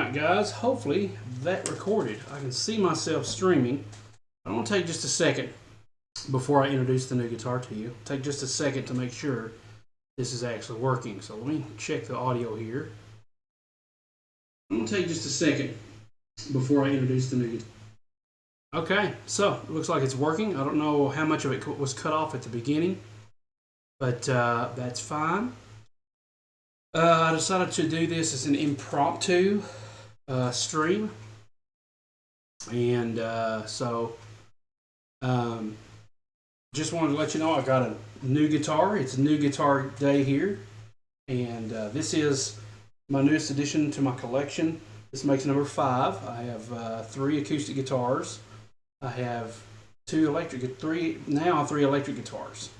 Alright guys, hopefully that recorded. I can see myself streaming. I want to take just a second before I introduce the new guitar to you. Take just a second to make sure this is actually working. So let me check the audio here. I'm going to take just a second before I introduce the new guitar. Okay, so it looks like it's working. I don't know how much of it was cut off at the beginning, but that's fine. I decided to do this as an impromptu stream, and just wanted to let you know I got a new guitar. It's a new guitar day here, and this is my newest addition to my collection. This makes number 5. I have 3 acoustic guitars. I have 3 electric guitars.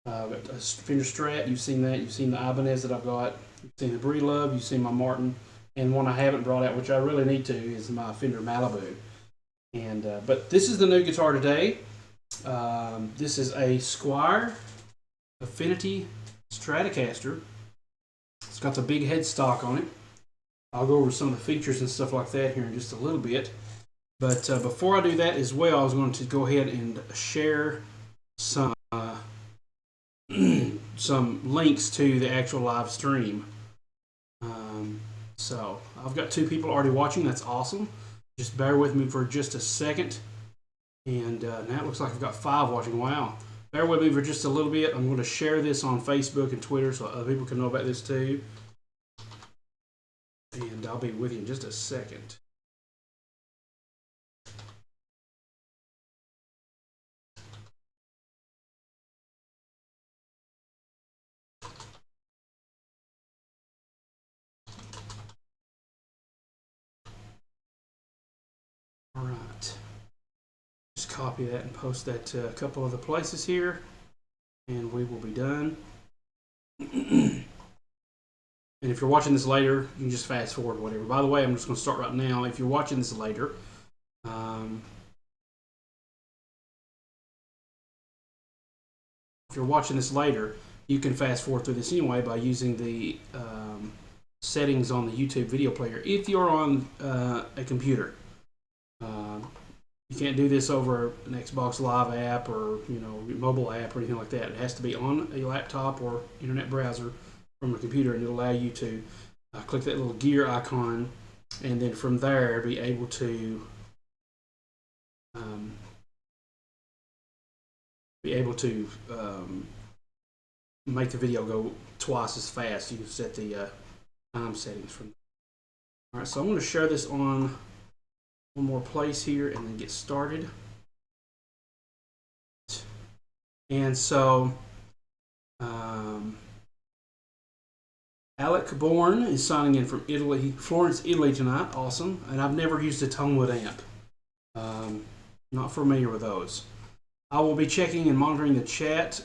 I've got a Fender Strat. You've seen that. You've seen the Ibanez that I've got. You've seen the Breedlove. You've seen my Martin. And one I haven't brought out, which I really need to, is my Fender Malibu. And but this is the new guitar today. This is a Squier Affinity Stratocaster. It's got the big headstock on it. I'll go over some of the features and stuff like that here in just a little bit. But before I do that as well, I was going to go ahead and share some some links to the actual live stream. So I've got 2 people already watching. That's awesome. Just bear with me for just a second. And now it looks like I've got 5 watching. Wow. Bear with me for just a little bit. I'm going to share this on Facebook and Twitter so other people can know about this too. And I'll be with you in just a second. All right. Just copy that and post that to a couple other places here, and we will be done. And if you're watching this later, you can just fast forward or whatever. By the way, I'm just going to start right now. If you're watching this later, you can fast forward through this anyway by using the settings on the YouTube video player if you're on a computer. You can't do this over an Xbox Live app or mobile app or anything like that. It has to be on a laptop or internet browser from a computer, and it'll allow you to click that little gear icon, and then from there be able to make the video go twice as fast. You can set the time settings from there. All right, so I'm going to share this on one more place here and then get started. And so Alec Bourne is signing in from Italy, Florence, Italy tonight. Awesome. And I've never used a Tonewood amp. Not familiar with those. I will be checking and monitoring the chat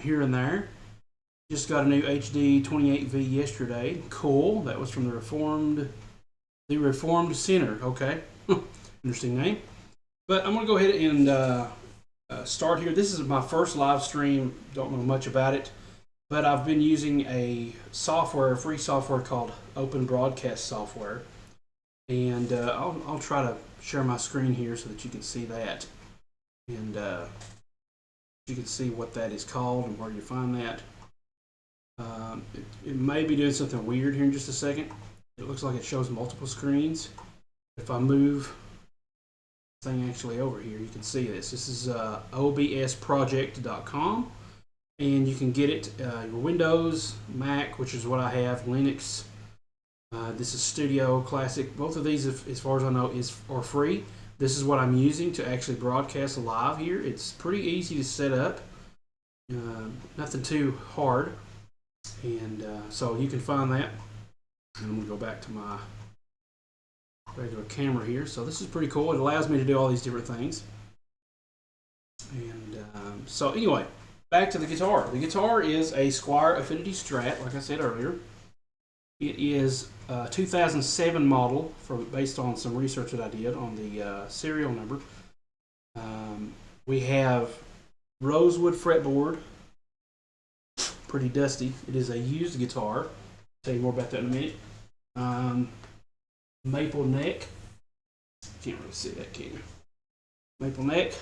here and there. Just got a new HD 28V yesterday. Cool. That was from the Reformed Center. Okay. Interesting name. But I'm going to go ahead and start here. This is my first live stream. Don't know much about it. But I've been using a free software called Open Broadcast Software. And I'll try to share my screen here so that you can see that. And you can see what that is called and where you find that. It may be doing something weird here in just a second. It looks like it shows multiple screens. If I move this thing actually over here, you can see this. This is obsproject.com, and you can get it your Windows, Mac, which is what I have, Linux. This is Studio Classic. Both of these, as far as I know, are free. This is what I'm using to actually broadcast live here. It's pretty easy to set up. Nothing too hard. And so you can find that. And I'm going to go back to my regular camera here. So this is pretty cool. It allows me to do all these different things. And so anyway, back to the guitar. The guitar is a Squier Affinity Strat, like I said earlier. It is a 2007 model based on some research that I did on the serial number. We have rosewood fretboard. Pretty dusty. It is a used guitar. I'll tell you more about that in a minute. maple neck. Can't really see that, can you? Maple neck.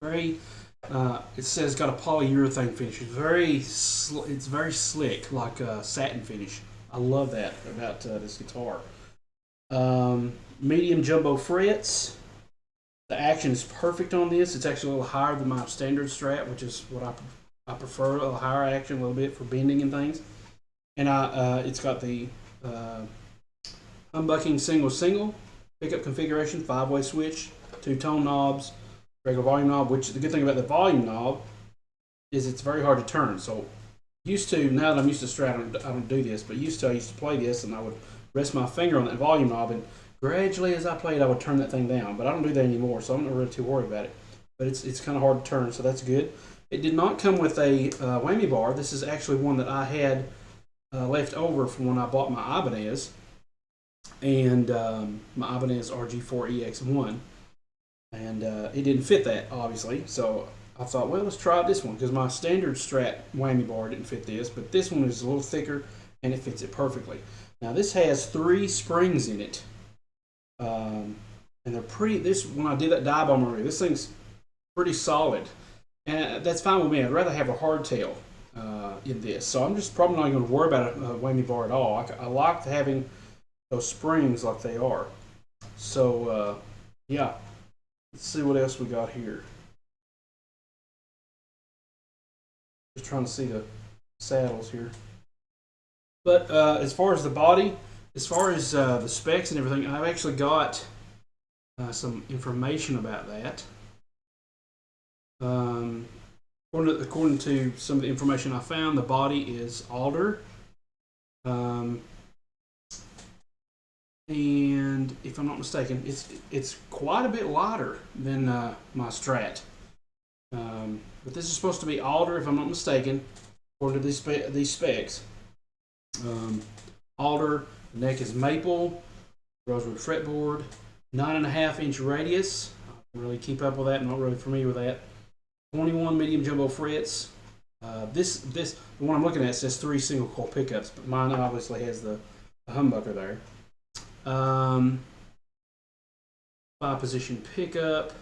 Very. It says got a polyurethane finish. It's very slick, like a satin finish. I love that about this guitar. Medium jumbo frets. The action is perfect on this. It's actually a little higher than my standard Strat, which is what I prefer. A little higher action, a little bit for bending and things. And it's got the humbucking single pickup configuration, 5-way switch, 2 tone knobs, regular volume knob. Which the good thing about the volume knob is it's very hard to turn. So now that I'm used to Strat, I don't do this, but I used to play this and I would rest my finger on that volume knob, and gradually as I played I would turn that thing down. But I don't do that anymore, so I'm not really too worried about it. But it's kind of hard to turn, so that's good. It did not come with a whammy bar. This is actually one that I had left over from when I bought my Ibanez, and my Ibanez RG4EX1, and it didn't fit that, obviously. So I thought, well, let's try this one, because my standard Strat whammy bar didn't fit this, but this one is a little thicker and it fits it perfectly. Now this has 3 springs in it, and they're pretty. When I did that dive bomb review, this thing's pretty solid, and that's fine with me. I'd rather have a hardtail in this, so I'm just probably not going to worry about a whammy bar at all. I like having those springs like they are. So yeah, let's see what else we got here. Just trying to see the saddles here. But as far as the body, as far as the specs and everything, I've actually got some information about that. According to some of the information I found, the body is alder. And if I'm not mistaken, it's quite a bit lighter than my Strat. But this is supposed to be alder, if I'm not mistaken, according to these specs. Alder, the neck is maple, rosewood fretboard, 9.5-inch radius. I don't really keep up with that. I'm not really familiar with that. 21 medium jumbo frets. The one I'm looking at says 3 single coil pickups, but mine obviously has the humbucker there. 5-position pickup.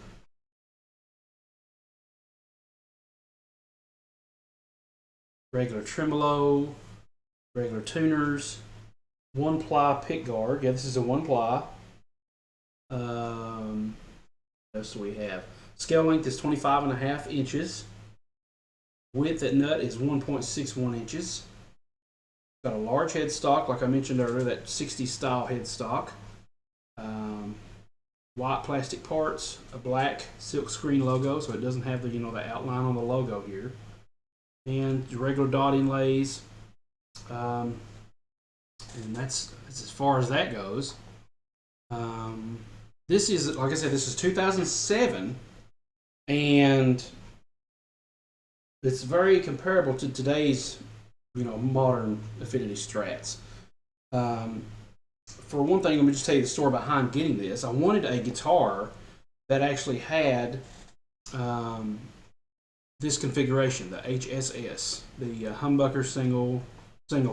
Regular tremolo, regular tuners, 1-ply pick guard. Yeah, this is a 1-ply. What else do we have? Scale length is 25.5 inches. Width at nut is 1.61 inches. Got a large headstock, like I mentioned earlier, that 60s style headstock. White plastic parts, a black silk screen logo, so it doesn't have the outline on the logo here, and regular dot inlays. And that's as far as that goes. This is, like I said, this is 2007, and it's very comparable to today's, modern Affinity Strats. For one thing, let me just tell you the story behind getting this. I wanted a guitar that actually had this configuration, the HSS, the humbucker single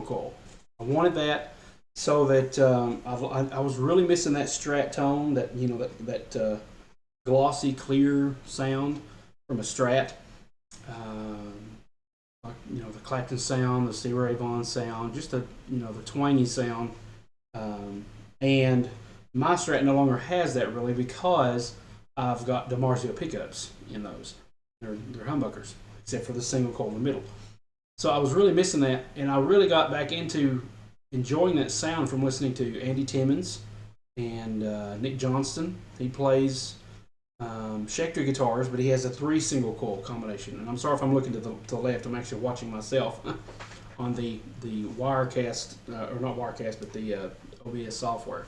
coil. I wanted that so that I was really missing that Strat tone, that glossy, clear sound from a Strat. The Clapton sound, the Stevie Ray Vaughan sound, just the twangy sound. And my Strat no longer has that really, because I've got DiMarzio pickups in those. They're humbuckers, except for the single coil in the middle. So I was really missing that, and I really got back into enjoying that sound from listening to Andy Timmons and Nick Johnston. He plays Schecter guitars, but he has a 3 single coil combination. And I'm sorry if I'm looking to the left. I'm actually watching myself on the Wirecast, or not Wirecast, but the OBS software.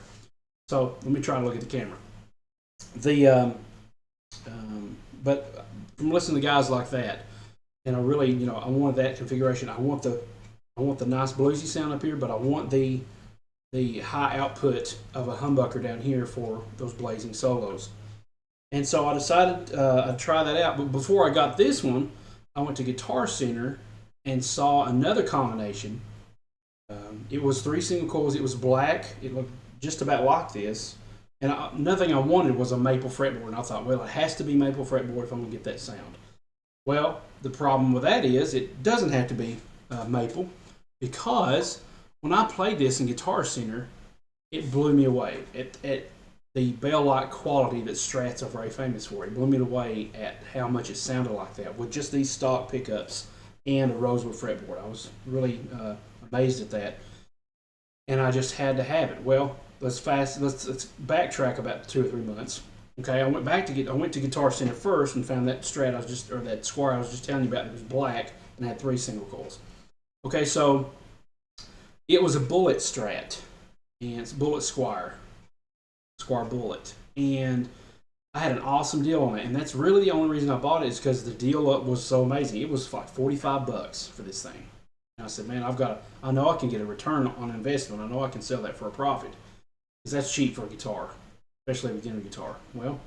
So let me try to look at the camera. But from listening to guys like that, and I really, I wanted that configuration. I want the nice bluesy sound up here, but I want the high output of a humbucker down here for those blazing solos. And so I decided I'd try that out. But before I got this one, I went to Guitar Center and saw another combination. It was 3 single coils. It was black. It looked just about like this. And another thing I wanted was a maple fretboard, and I thought, well, it has to be maple fretboard if I'm gonna get that sound. Well, the problem with that is it doesn't have to be maple, because when I played this in Guitar Center, it blew me away at the bell-like quality that Strats are very famous for. It blew me away at how much it sounded like that with just these stock pickups and a rosewood fretboard. I was really amazed at that, and I just had to have it. Well, let's backtrack about 2 or 3 months. Okay, I went to Guitar Center first and found that Strat that Squier I was just telling you about. It was black and had 3 single coils. Okay, so it was a bullet Strat, and it's bullet Squier bullet, and I had an awesome deal on it, and that's really the only reason I bought it, is because the deal was so amazing. It was like $45 for this thing. And I said, man, I know I can get a return on investment. I know I can sell that for a profit, because that's cheap for a guitar, especially a beginner guitar. Well,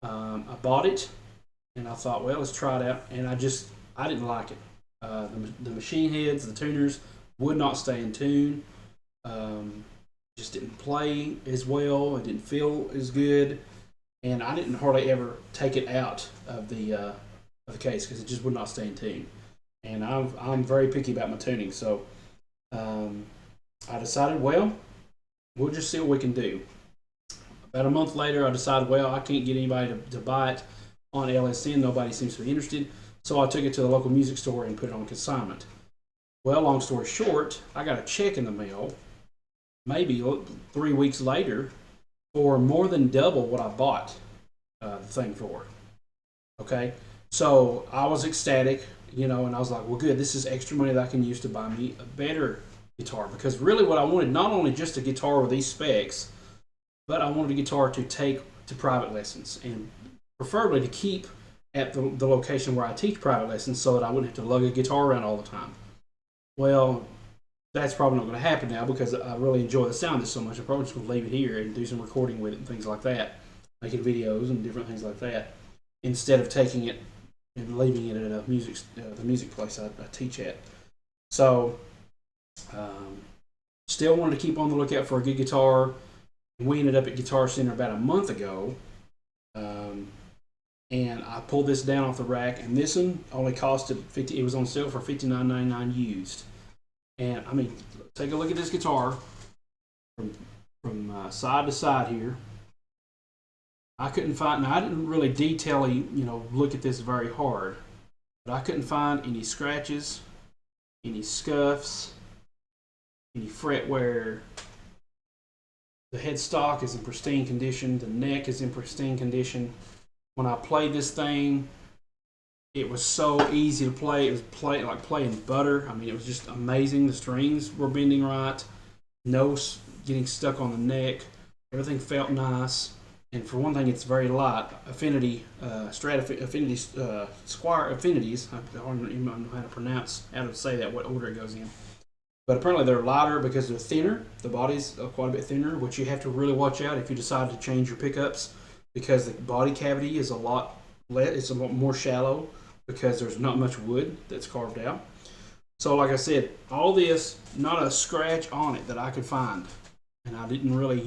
I bought it, and I thought, well, let's try it out, and I didn't like it. The machine heads, the tuners would not stay in tune. Just didn't play as well. It didn't feel as good, and I didn't hardly ever take it out of the case because it just would not stay in tune. And I'm very picky about my tuning, so I decided, well, we'll just see what we can do. About a month later, I decided, well, I can't get anybody to buy it on LSN. Nobody seems to be interested, so I took it to the local music store and put it on consignment. Well, long story short, I got a check in the mail maybe 3 weeks later for more than double what I bought the thing for. Okay, so I was ecstatic, and I was like, well, good, this is extra money that I can use to buy me a better guitar, because really what I wanted, not only just a guitar with these specs, but I wanted a guitar to take to private lessons, and preferably to keep at the location where I teach private lessons, so that I wouldn't have to lug a guitar around all the time. Well, that's probably not going to happen now, because I really enjoy the sound of this so much. I'm probably just going to leave it here and do some recording with it and things like that, making videos and different things like that, instead of taking it and leaving it at the music place I teach at. So, still wanted to keep on the lookout for a good guitar. We ended up at Guitar Center about a month ago, and I pulled this down off the rack, and this one only costed $50. It was on sale for $59.99 used. And I mean, take a look at this guitar from side to side here. I couldn't find. Now, I didn't really look at this very hard, but I couldn't find any scratches, any scuffs, any fret wear. The headstock is in pristine condition. The neck is in pristine condition. When I played this thing, it was so easy to play. It was like playing butter. I mean, it was just amazing. The strings were bending right. No getting stuck on the neck. Everything felt nice. And for one thing, it's very light. Affinity, Strat Affinity, Squier Affinities. I don't even know how to say that, what order it goes in. But apparently they're lighter because they're thinner. The body's quite a bit thinner, which you have to really watch out if you decide to change your pickups, because the body cavity is a lot more shallow, because there's not much wood that's carved out. So like I said, all this, not a scratch on it that I could find. And I didn't really,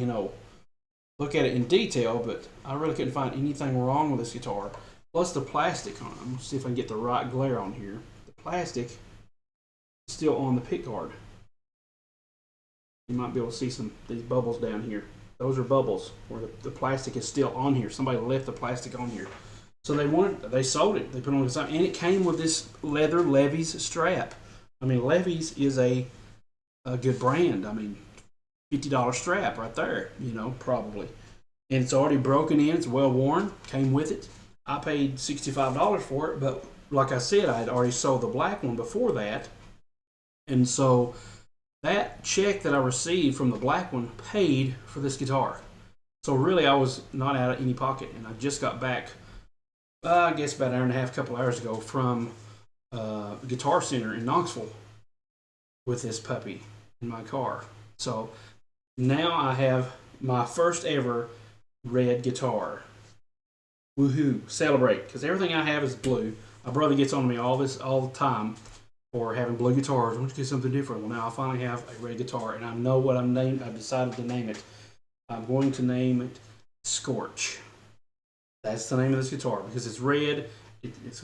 look at it in detail, but I really couldn't find anything wrong with this guitar. Plus the plastic on it. I'm going to see if I can get the right glare on here. The plastic is still on the pick guard. You might be able to see these bubbles down here. Those are bubbles where the plastic is still on here. Somebody left the plastic on here. So they sold it. They put it on the side, and it came with this leather Levy's strap. I mean, Levy's is a good brand. I mean, $50 strap right there, probably. And it's already broken in. It's well worn. Came with it. I paid $65 for it, but like I said, I had already sold the black one before that. And so that check that I received from the black one paid for this guitar. So really, I was not out of any pocket, and I just got back, I guess about an hour and a half, couple hours ago, from Guitar Center in Knoxville with this puppy in my car. So now I have my first ever red guitar. Woohoo! Celebrate, because everything I have is blue. My brother gets on me all the time for having blue guitars. I want to get something different. Well, now I finally have a red guitar, and I know what I've decided to name it. I'm going to name it Scorch. That's the name of this guitar because it's red. It's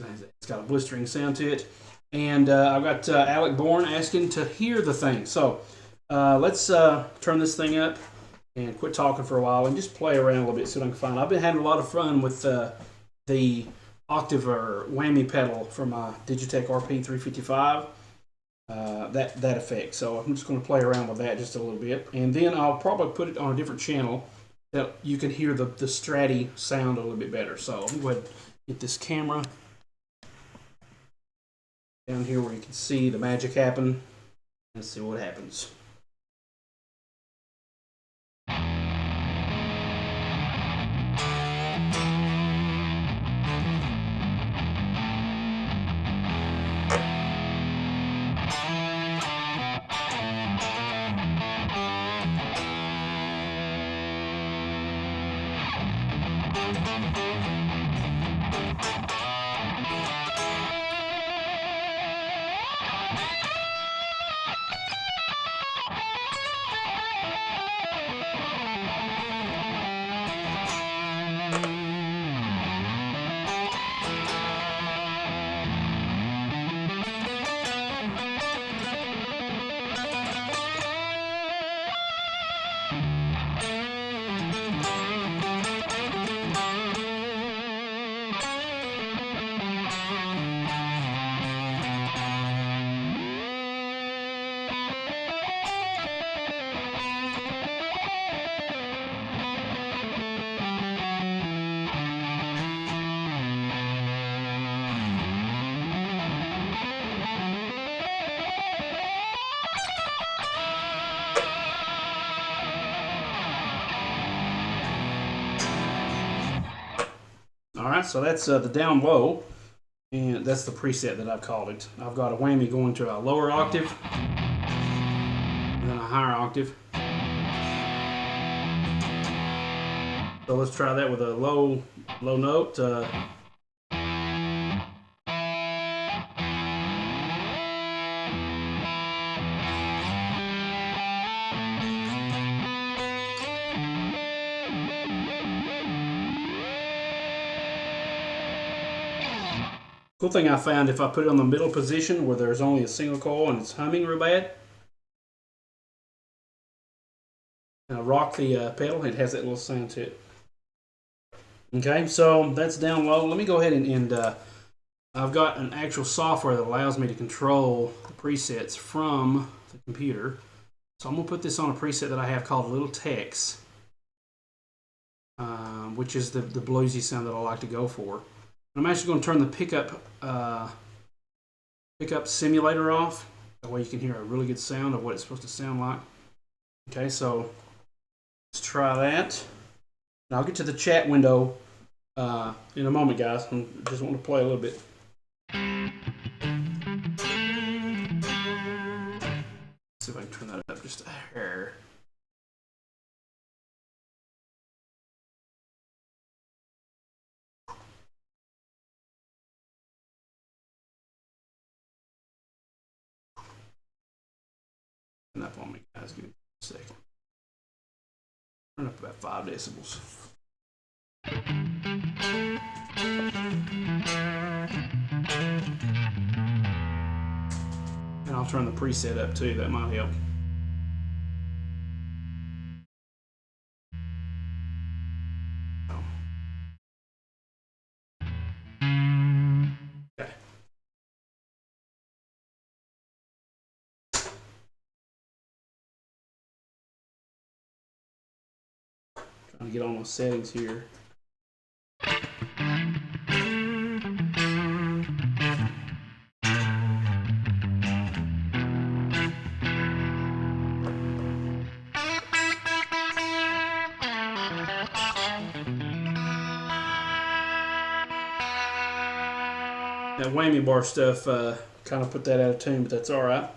got a blistering sound to it. And I've got Alec Bourne asking to hear the thing. So let's turn this thing up and quit talking for a while and just play around a little bit, see what I can find. I've been having a lot of fun with the octave or whammy pedal from my Digitech RP355. That effect. So I'm just going to play around with that just a little bit, and then I'll probably put it on a different channel that you can hear the Stratty sound a little bit better. So I'm going to go ahead and get this camera down here where you can see the magic happen. Let's see what happens. Alright, so that's the down low, and that's the preset that I've called it. I've got a whammy going to a lower octave, and then a higher octave. So let's try that with a low note. Cool thing I found, if I put it on the middle position where there's only a single coil and it's humming real bad, and I rock the pedal, it has that little sound to it. Okay, so that's down low. Let me go ahead and I've got an actual software that allows me to control the presets from the computer. So I'm going to put this on a preset that I have called Little Tex, which is the bluesy sound that I like to go for. I'm actually going to turn the pickup simulator off. That way you can hear a really good sound of what it's supposed to sound like. Okay, so let's try that. And I'll get to the chat window in a moment, guys. I just want to play a little bit. Let's see if I can turn that up just a hair. Up on me, guys. Give me a second. Turn up about 5 decibels. And I'll turn the preset up too. That might help. Okay. Trying to get all my settings here. That whammy bar stuff kind of put that out of tune, but that's all right.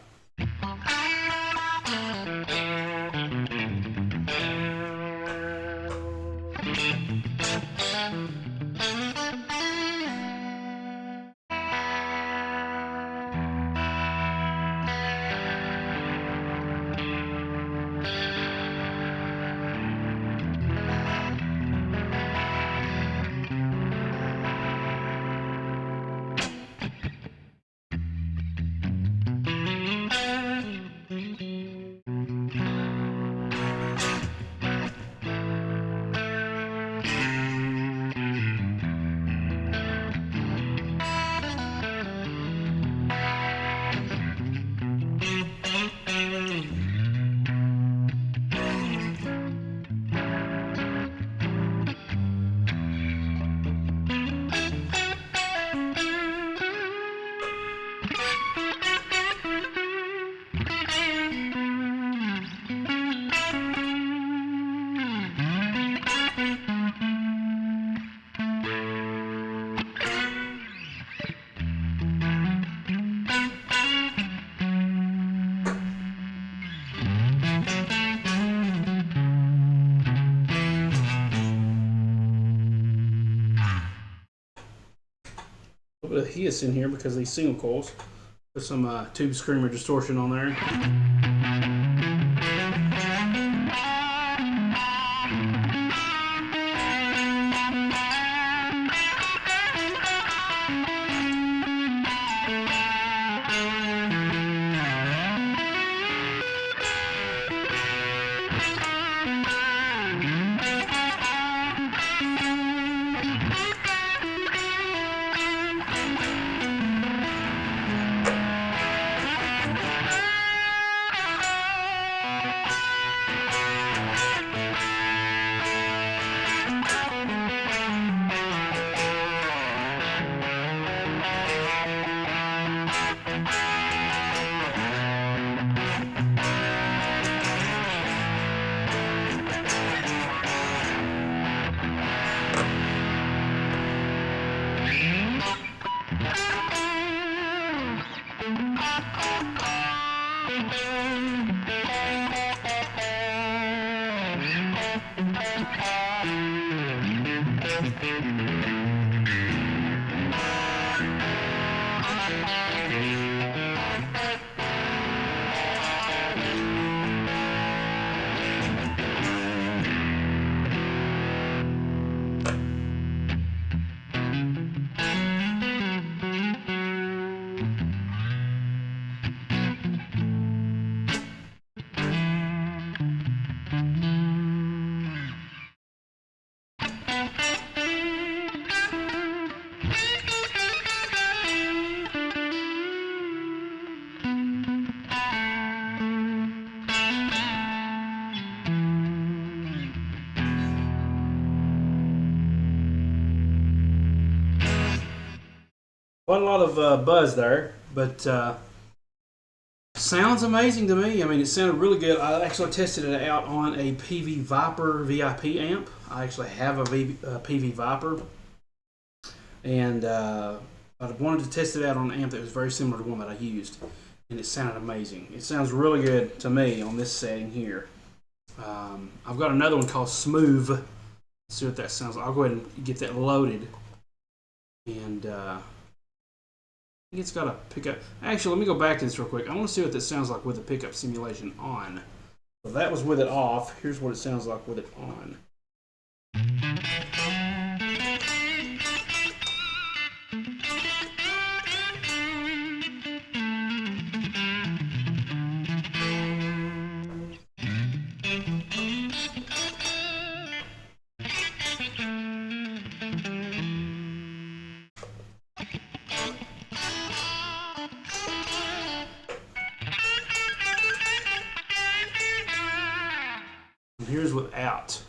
bit of hiss in here because of these single coils. Put some tube screamer distortion on there. Quite a lot of buzz there, but sounds amazing to me. I mean, it sounded really good. I actually tested it out on a PV Viper VIP amp. I actually have a PV Viper, and I wanted to test it out on an amp that was very similar to one that I used, and it sounded amazing. It sounds really good to me on this setting here. I've got another one called Smooth. Let's see what that sounds like. I'll go ahead and get that loaded, and I think it's got a pickup. Actually, let me go back to this real quick. I want to see what this sounds like with the pickup simulation on. So that was with it off. Here's what it sounds like with it on. Here's without.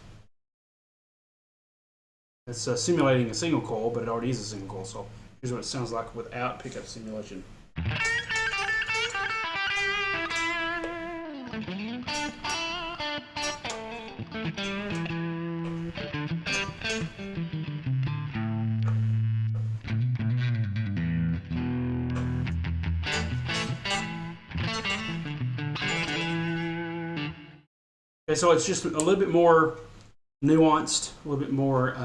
It's simulating a single coil, but it already is a single coil. So here's what it sounds like without pickup simulation. Okay, so it's just a little bit more nuanced, a little bit more,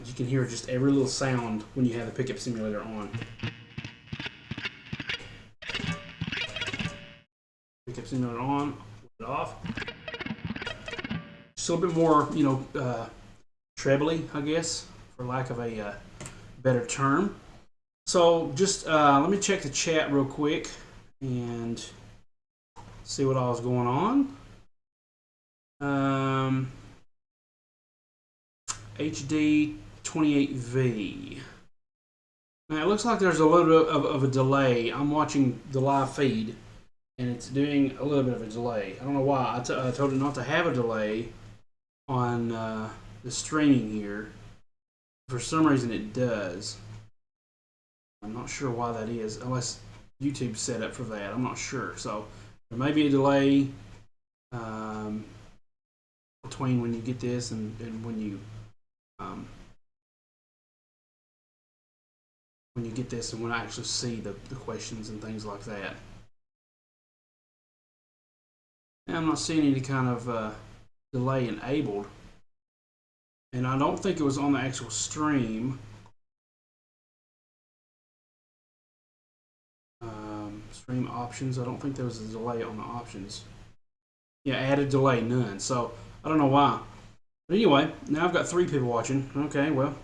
you can hear just every little sound when you have the pickup simulator on. Pickup simulator on, put it off. Just a little bit more, you know, trebly, I guess, for lack of a better term. So just let me check the chat real quick and see what all is going on. HD 28V. Now it looks like there's a little bit of a delay. I'm watching the live feed and it's doing a little bit of a delay. I don't know why. I told it not to have a delay on the streaming here. For some reason it does. I'm not sure why that is, unless YouTube's set up for that. I'm not sure. So there may be a delay between when you get this and when you get this and when I actually see the questions and things like that. And I'm not seeing any kind of delay enabled, and I don't think it was on the actual stream. Stream options. I don't think there was a delay on the options. Yeah, added delay, none. So I don't know why. But anyway, now I've got 3 people watching. Okay, well,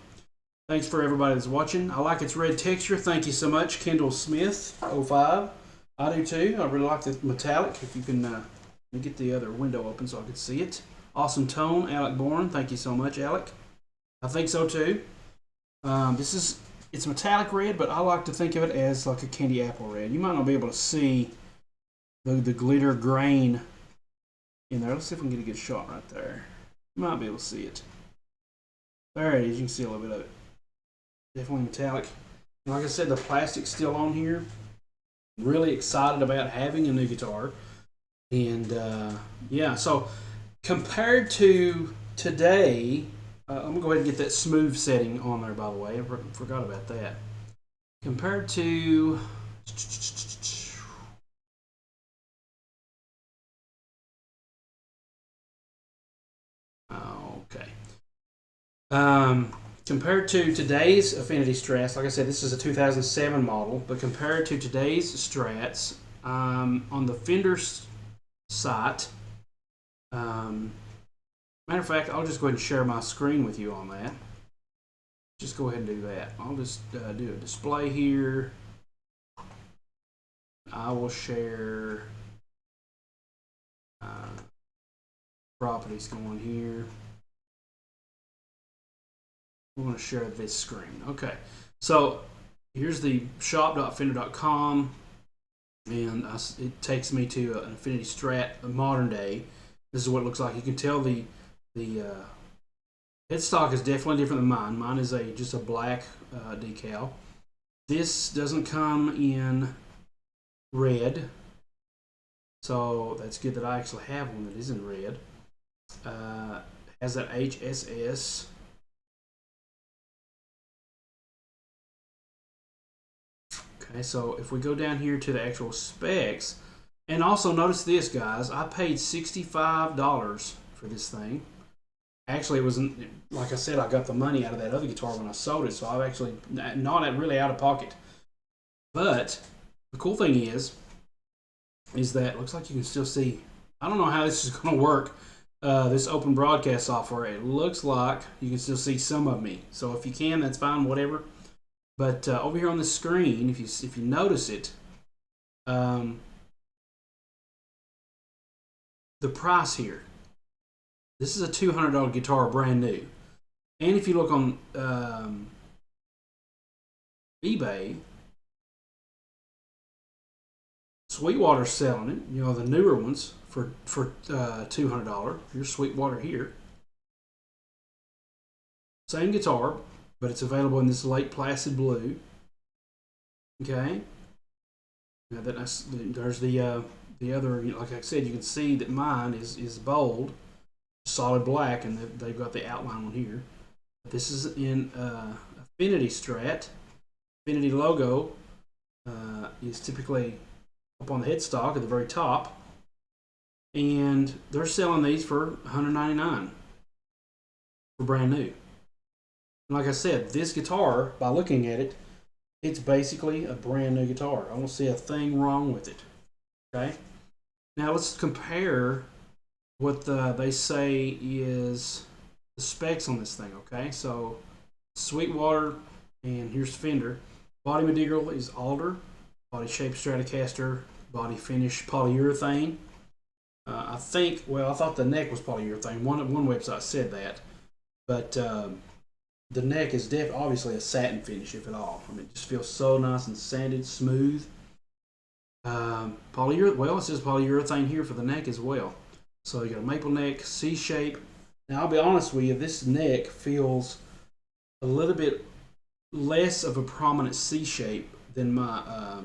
thanks for everybody that's watching. I like its red texture. Thank you so much, Kendall Smith 05. I do too. I really like the metallic. If you can let me get the other window open so I can see it. Awesome tone, Alec Bourne. Thank you so much, Alec. I think so too. It's metallic red, but I like to think of it as like a candy apple red. You might not be able to see the glitter grain in there. Let's see if we can get a good shot right there. You might be able to see it. There it is. You can see a little bit of it. Definitely metallic. And like I said, the plastic's still on here. Really excited about having a new guitar. And yeah, so compared to today, I'm going to go ahead and get that smooth setting on there, by the way. I forgot about that. Compared to... Okay. Compared to today's Affinity Strats, like I said, this is a 2007 model, but compared to today's Strats, on the Fender site, matter of fact, I'll just go ahead and share my screen with you on that. Just go ahead and do that. I'll just do a display here. I will share properties going here. We're going to share this screen. Okay, so here's the shop.fender.com, and it takes me to an Affinity Strat, a modern day. This is what it looks like. You can tell the headstock is definitely different than mine. Mine is just a black decal. This doesn't come in red, so that's good that I actually have one that is in red. Has that HSS. Okay, so if we go down here to the actual specs, and also notice this, guys, I paid $65 for this thing. Actually, it wasn't, like I said, I got the money out of that other guitar when I sold it, so I've actually not really out of pocket. But the cool thing is that it looks like you can still see. I don't know how this is going to work. This open broadcast software, it looks like you can still see some of me. So if you can, that's fine, whatever. But over here on the screen, if you notice it, the price here. This is a $200 guitar, brand new. And if you look on eBay, Sweetwater's selling it. You know, the newer ones for $200. Here's Sweetwater here. Same guitar, but it's available in this Lake Placid blue. Okay. Now there's the other. Like I said, you can see that mine is bold, solid black, and they've got the outline on here. This is in Affinity Strat. Affinity logo is typically up on the headstock at the very top, and they're selling these for $199 for brand new. And like I said, this guitar, by looking at it, it's basically a brand new guitar. I don't see a thing wrong with it. Okay. Now let's compare what they say is the specs on this thing. Okay, so Sweetwater, and here's Fender. Body material is alder, body shape Stratocaster, body finish polyurethane. I thought the neck was polyurethane. One website said that, but the neck is obviously a satin finish, if at all. I mean, it just feels so nice and sanded, smooth. It says polyurethane here for the neck as well. So you got a maple neck, C shape. Now I'll be honest with you, this neck feels a little bit less of a prominent C shape than my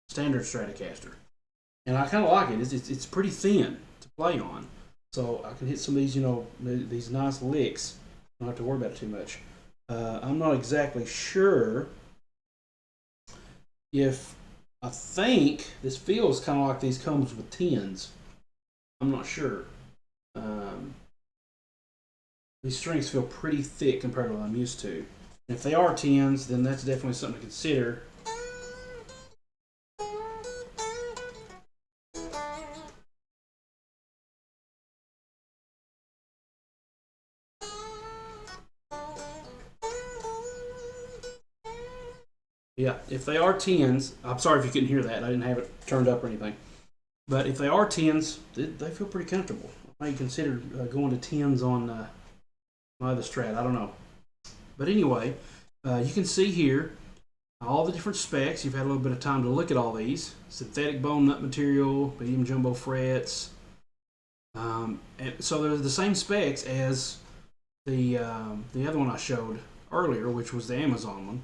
standard Stratocaster, and I kind of like it. It's pretty thin to play on, so I can hit some of these, these nice licks. I don't have to worry about it too much. I'm not exactly sure if I think this feels kind of like these comes with tens. I'm not sure. These strings feel pretty thick compared to what I'm used to. And if they are tens, then that's definitely something to consider. Yeah, if they are 10s, I'm sorry if you couldn't hear that. I didn't have it turned up or anything. But if they are 10s, they feel pretty comfortable. I might consider going to 10s on my other Strat. I don't know. But anyway, you can see here all the different specs. You've had a little bit of time to look at all these. Synthetic bone nut material, medium jumbo frets. And so they're the same specs as the other one I showed earlier, which was the Amazon one.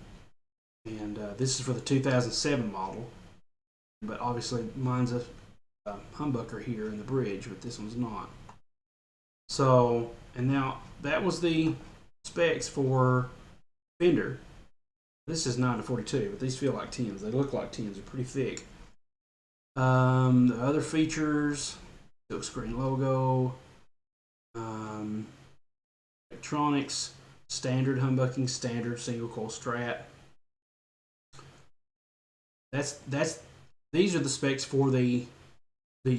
And this is for the 2007 model. But obviously mine's a humbucker here in the bridge, but this one's not. So, and now that was the specs for Fender. This is 9 to 42, but these feel like 10s. They look like 10s. They're pretty thick. The other features, silk screen logo, electronics, standard humbucking, standard single coil Strat. These are the specs for the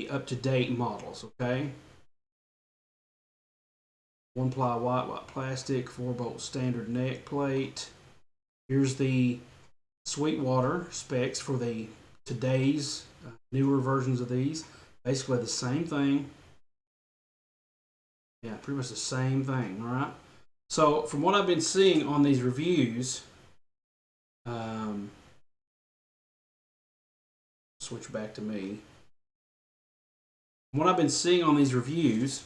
up-to-date models, okay? 1-ply white plastic, 4-bolt standard neck plate. Here's the Sweetwater specs for the today's newer versions of these. Basically the same thing. Yeah, pretty much the same thing, all right? So from what I've been seeing on these reviews, switch back to me. What I've been seeing on these reviews,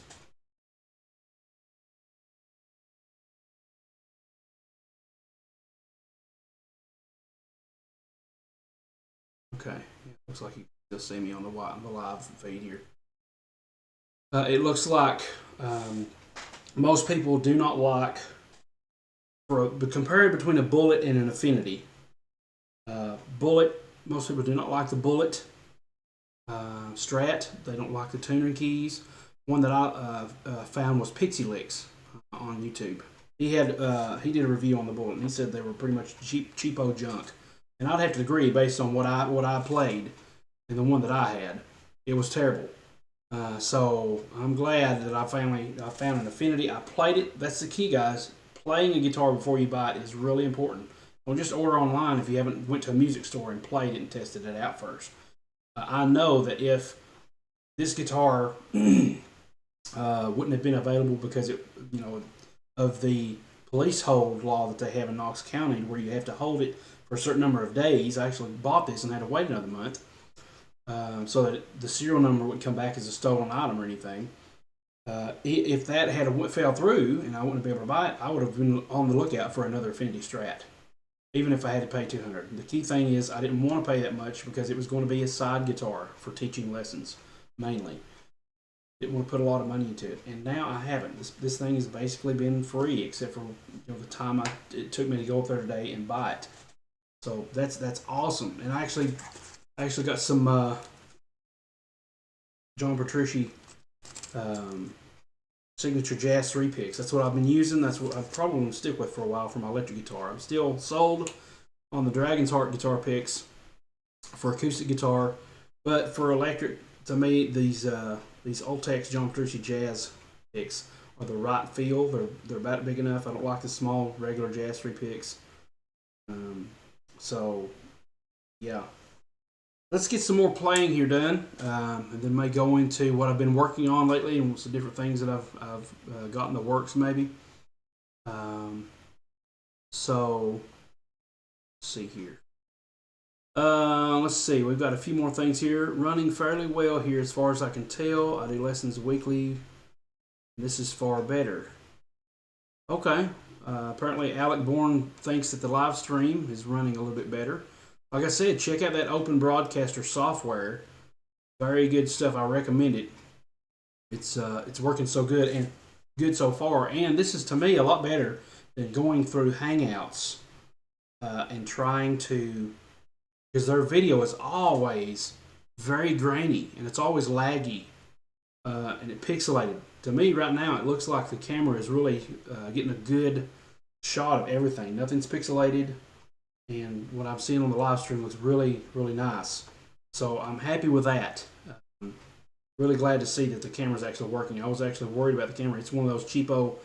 okay, looks like you can still see me on the live feed here. It looks like most people do not like, compare it between a Bullet and an Affinity. Bullet, most people do not like the Bullet. Strat, they don't like the tuning keys. One that I found was Pixie Licks on YouTube. He did a review on the Bullet, and he said they were pretty much cheapo junk. And I'd have to agree based on what I played and the one that I had. It was terrible. So I'm glad that I found an Affinity. I played it. That's the key, guys. Playing a guitar before you buy it is really important. Don't just order online if you haven't went to a music store and played it and tested it out first. I know that if this guitar wouldn't have been available because of the police hold law that they have in Knox County, where you have to hold it for a certain number of days. I actually bought this and had to wait another month so that the serial number would come back as a stolen item or anything. If that had fell through and I wouldn't have been able to buy it, I would have been on the lookout for another Affinity Strat, even if I had to pay $200. The key thing is I didn't want to pay that much because it was going to be a side guitar for teaching lessons, mainly. Didn't want to put a lot of money into it, and now I haven't. This thing has basically been free, except for the time it took me to go up there today and buy it. So that's awesome. And I actually got some John Petrucci signature jazz 3 picks. That's what I've been using. That's what I've probably going to stick with for a while for my electric guitar. I'm still sold on the Dragon's Heart guitar picks for acoustic guitar, but for electric, to me, these Ultex John Petrucci jazz picks are the right feel. They're about big enough. I don't like the small regular jazz 3 picks. So yeah. Let's get some more playing here done, and then may go into what I've been working on lately and some different things that I've got in the works maybe. So let's see here. Let's see. We've got a few more things here running fairly well here as far as I can tell. I do lessons weekly. This is far better. Okay. Apparently Alec Bourne thinks that the live stream is running a little bit better. Like I said, check out that Open Broadcaster software. Very good stuff. I recommend it. It's working so good and good so far. And this is, to me, a lot better than going through Hangouts and trying to, because their video is always very grainy and it's always laggy and it pixelated. To me, right now, it looks like the camera is really getting a good shot of everything. Nothing's pixelated. And what I'm seeing on the live stream looks really, really nice. So I'm happy with that. Really glad to see that the camera's actually working. I was actually worried about the camera. It's one of those cheapo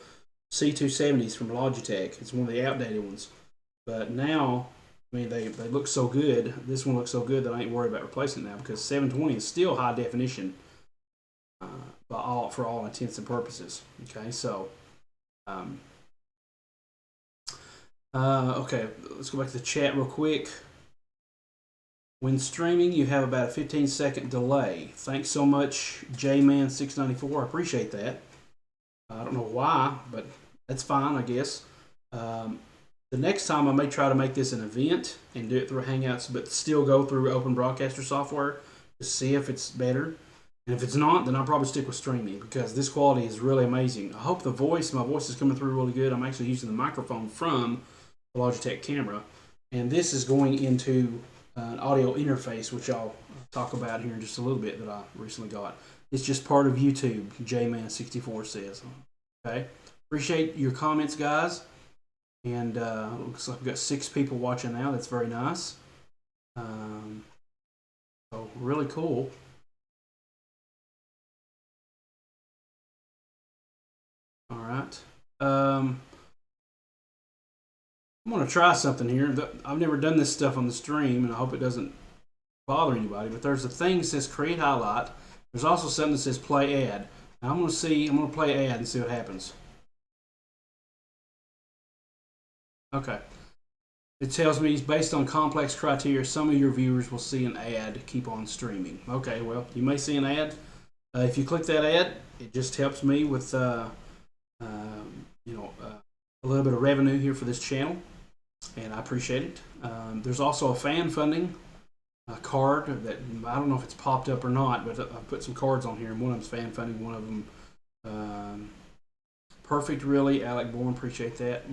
C270s from Logitech. It's one of the outdated ones. But now I mean, they look so good. This one looks so good that I ain't worried about replacing it now because 720 is still high definition for all intents and purposes. Okay, so okay, let's go back to the chat real quick. When streaming, you have about a 15-second delay. Thanks so much, JMan694. I appreciate that. I don't know why, but that's fine, I guess. The next time I may try to make this an event and do it through Hangouts, but still go through Open Broadcaster software to see if it's better. And if it's not, then I'll probably stick with streaming because this quality is really amazing. I hope my voice is coming through really good. I'm actually using the microphone from the Logitech camera. And this is going into an audio interface, which I'll talk about here in just a little bit that I recently got. It's just part of YouTube, JMan64 says. Okay. Appreciate your comments, guys. And looks like we've got 6 people watching now. That's very nice. So really cool. All right. I'm going to try something here. I've never done this stuff on the stream, and I hope it doesn't bother anybody. But there's a thing that says create highlight. There's also something that says play ad. Now I'm going to play ad and see what happens. Okay. It tells me it's based on complex criteria. Some of your viewers will see an ad. Keep on streaming. Okay, well, you may see an ad. If you click that ad, it just helps me with a little bit of revenue here for this channel, and I appreciate it. There's also a fan funding card that I don't know if it's popped up or not, but I put some cards on here, and one of them's fan funding, one of them perfect, really. Alec Bourne, appreciate that.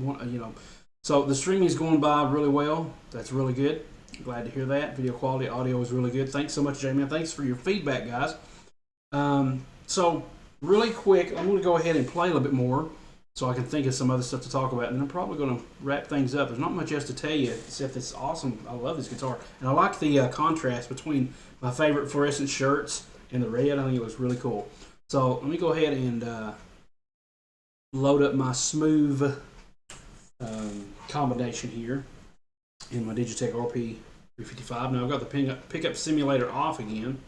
So the streaming is going by really well. That's really good. Glad to hear that. Video quality, audio is really good. Thanks so much, Jamie. Thanks for your feedback, guys. So really quick, I'm going to go ahead and play a little bit more so I can think of some other stuff to talk about, and I'm probably going to wrap things up. There's not much else to tell you except it's awesome. I love this guitar, and I like the contrast between my favorite fluorescent shirts and the red. I think it looks really cool. So let me go ahead and load up my smooth combination here in my Digitech RP 355. Now I've got the pickup simulator off again.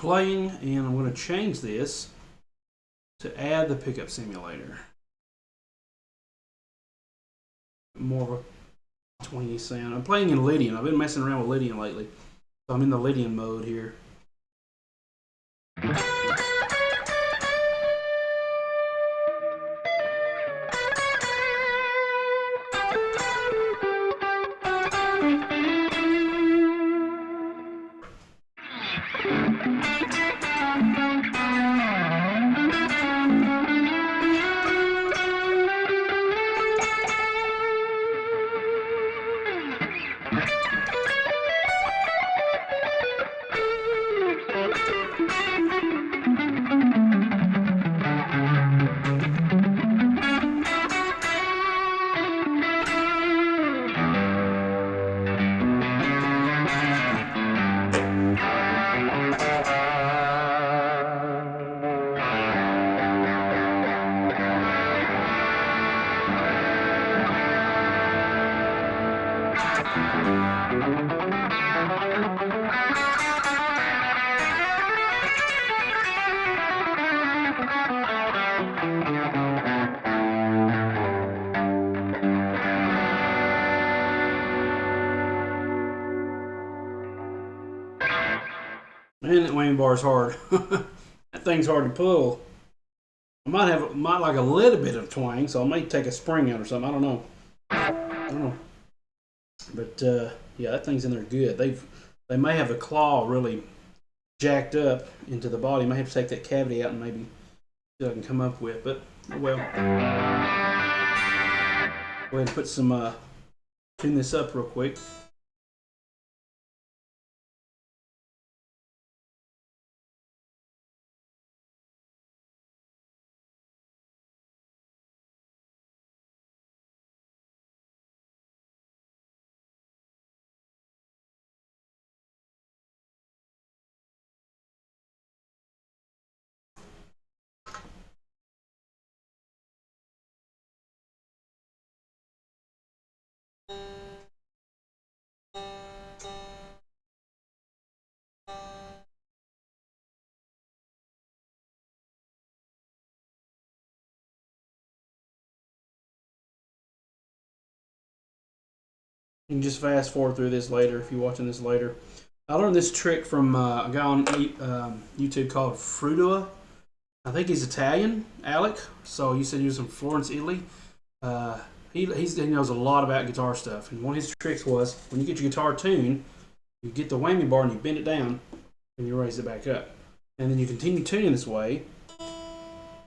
playing, and I'm going to change this to add the pickup simulator. More of a twangy sound. I'm playing in Lydian. I've been messing around with Lydian lately. So I'm in the Lydian mode here. Man, that whammy bar is hard. That thing's hard to pull. I might like a little bit of twang, so I may take a spring out or something. I don't know. But yeah, that thing's in there good. They may have the claw really jacked up into the body. May have to take that cavity out and maybe see what I can come up with. But well, go ahead and put some tune this up real quick. You can just fast forward through this later if you're watching this later. I learned this trick from a guy on YouTube called Frutua. I think he's Italian, Alec. So you said he was from Florence, Italy. He knows a lot about guitar stuff. And one of his tricks was when you get your guitar tuned, you get the whammy bar and you bend it down and you raise it back up. And then you continue tuning this way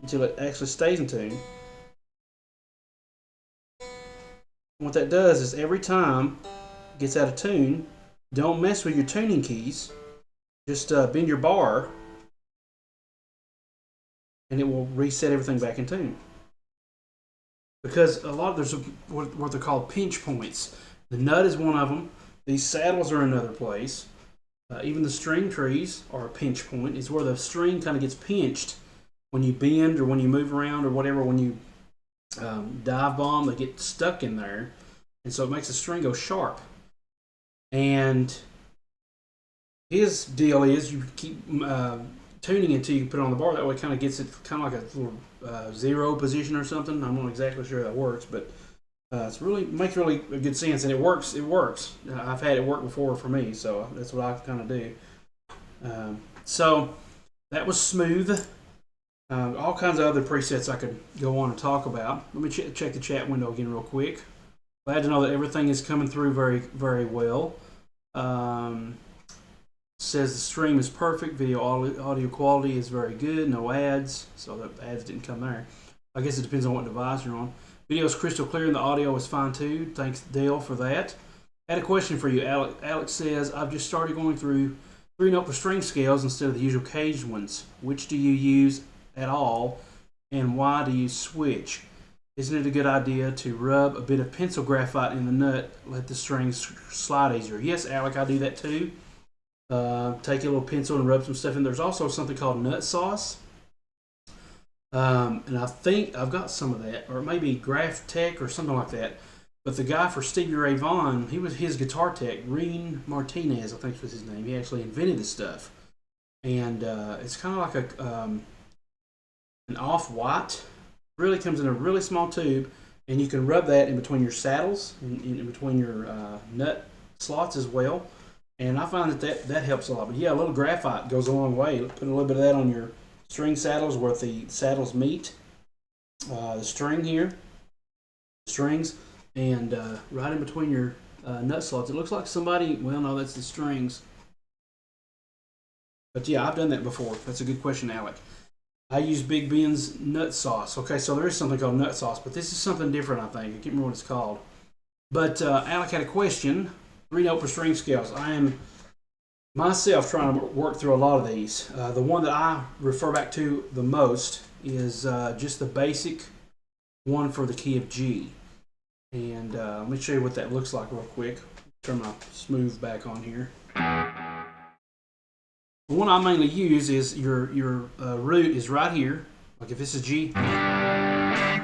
until it actually stays in tune. What that does is every time it gets out of tune, don't mess with your tuning keys. Just bend your bar and it will reset everything back in tune. Because there's what they're called pinch points. The nut is one of them. These saddles are another place. Even the string trees are a pinch point. It's where the string kind of gets pinched when you bend or when you move around or whatever. When you dive bomb, they get stuck in there, and so it makes the string go sharp. And his deal is you keep tuning until you can put it on the bar. That way, it kind of gets it kind of like a little zero position or something. I'm not exactly sure how that works, but makes really good sense, and it works. It works. I've had it work before for me, so that's what I kind of do. So that was smooth. All kinds of other presets I could go on and talk about. Let me check the chat window again real quick. Glad to know that everything is coming through very, very well. Says the stream is perfect. Video audio quality is very good. No ads, so the ads didn't come there. I guess it depends on what device you're on. Video is crystal clear and the audio is fine too. Thanks, Dale, for that. I had a question for you. Alex says, I've just started going through 3-note for string scales instead of the usual caged ones. Which do you use at all, and why do you switch? Isn't it a good idea to rub a bit of pencil graphite in the nut, let the strings slide easier? Yes, Alec, I do that too. Take a little pencil and rub some stuff in. There's also something called nut sauce. And I think I've got some of that, or maybe Graph Tech or something like that. But the guy for Stevie Ray Vaughan, his guitar tech, Reen Martinez, I think was his name. He actually invented this stuff. and it's kind of like an off-white. Really comes in a really small tube, and you can rub that in between your saddles, in between your nut slots as well. And I find that helps a lot. But yeah, a little graphite goes a long way. Put a little bit of that on your string saddles where the saddles meet the string here, strings, and right in between your nut slots. It looks like somebody, well, no, that's the strings. But yeah, I've done that before. That's a good question, Alec. I use Big Ben's nut sauce. Okay, so there is something called nut sauce, but this is something different, I think. I can't remember what it's called. But Alec had a question. 3-note for string scales. I am myself trying to work through a lot of these. The one that I refer back to the most is just the basic one for the key of G. And let me show you what that looks like real quick. Turn my smooth back on here. The one I mainly use is your root is right here. Like if this is G, my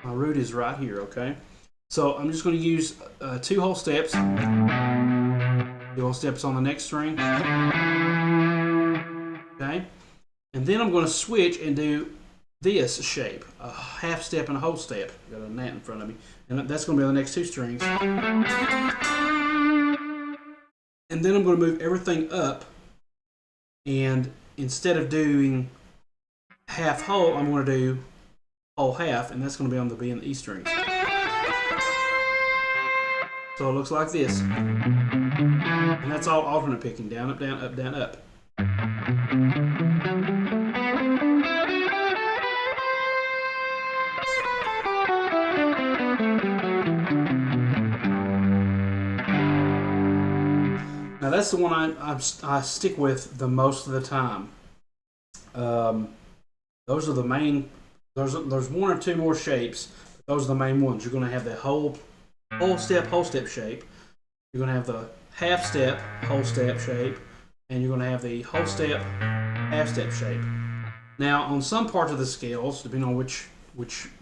root is right here, okay? So I'm just going to use 2 whole steps. 2 whole steps on the next string. Okay? And then I'm going to switch and do this shape. A half step and a whole step. Got a gnat in front of me. And that's going to be on the next 2 strings. And then I'm going to move everything up. And instead of doing half whole, I'm going to do whole half. And that's going to be on the B and the E strings. So it looks like this. And that's all alternate picking. Down, up, down, up, down, up. Now that's the one I stick with the most of the time. Those are the main. There's 1 or 2 more shapes. But those are the main ones. You're going to have the whole step shape. You're going to have the half step, whole step shape, and you're going to have the whole step, half step shape. Now, on some parts of the scales, depending on which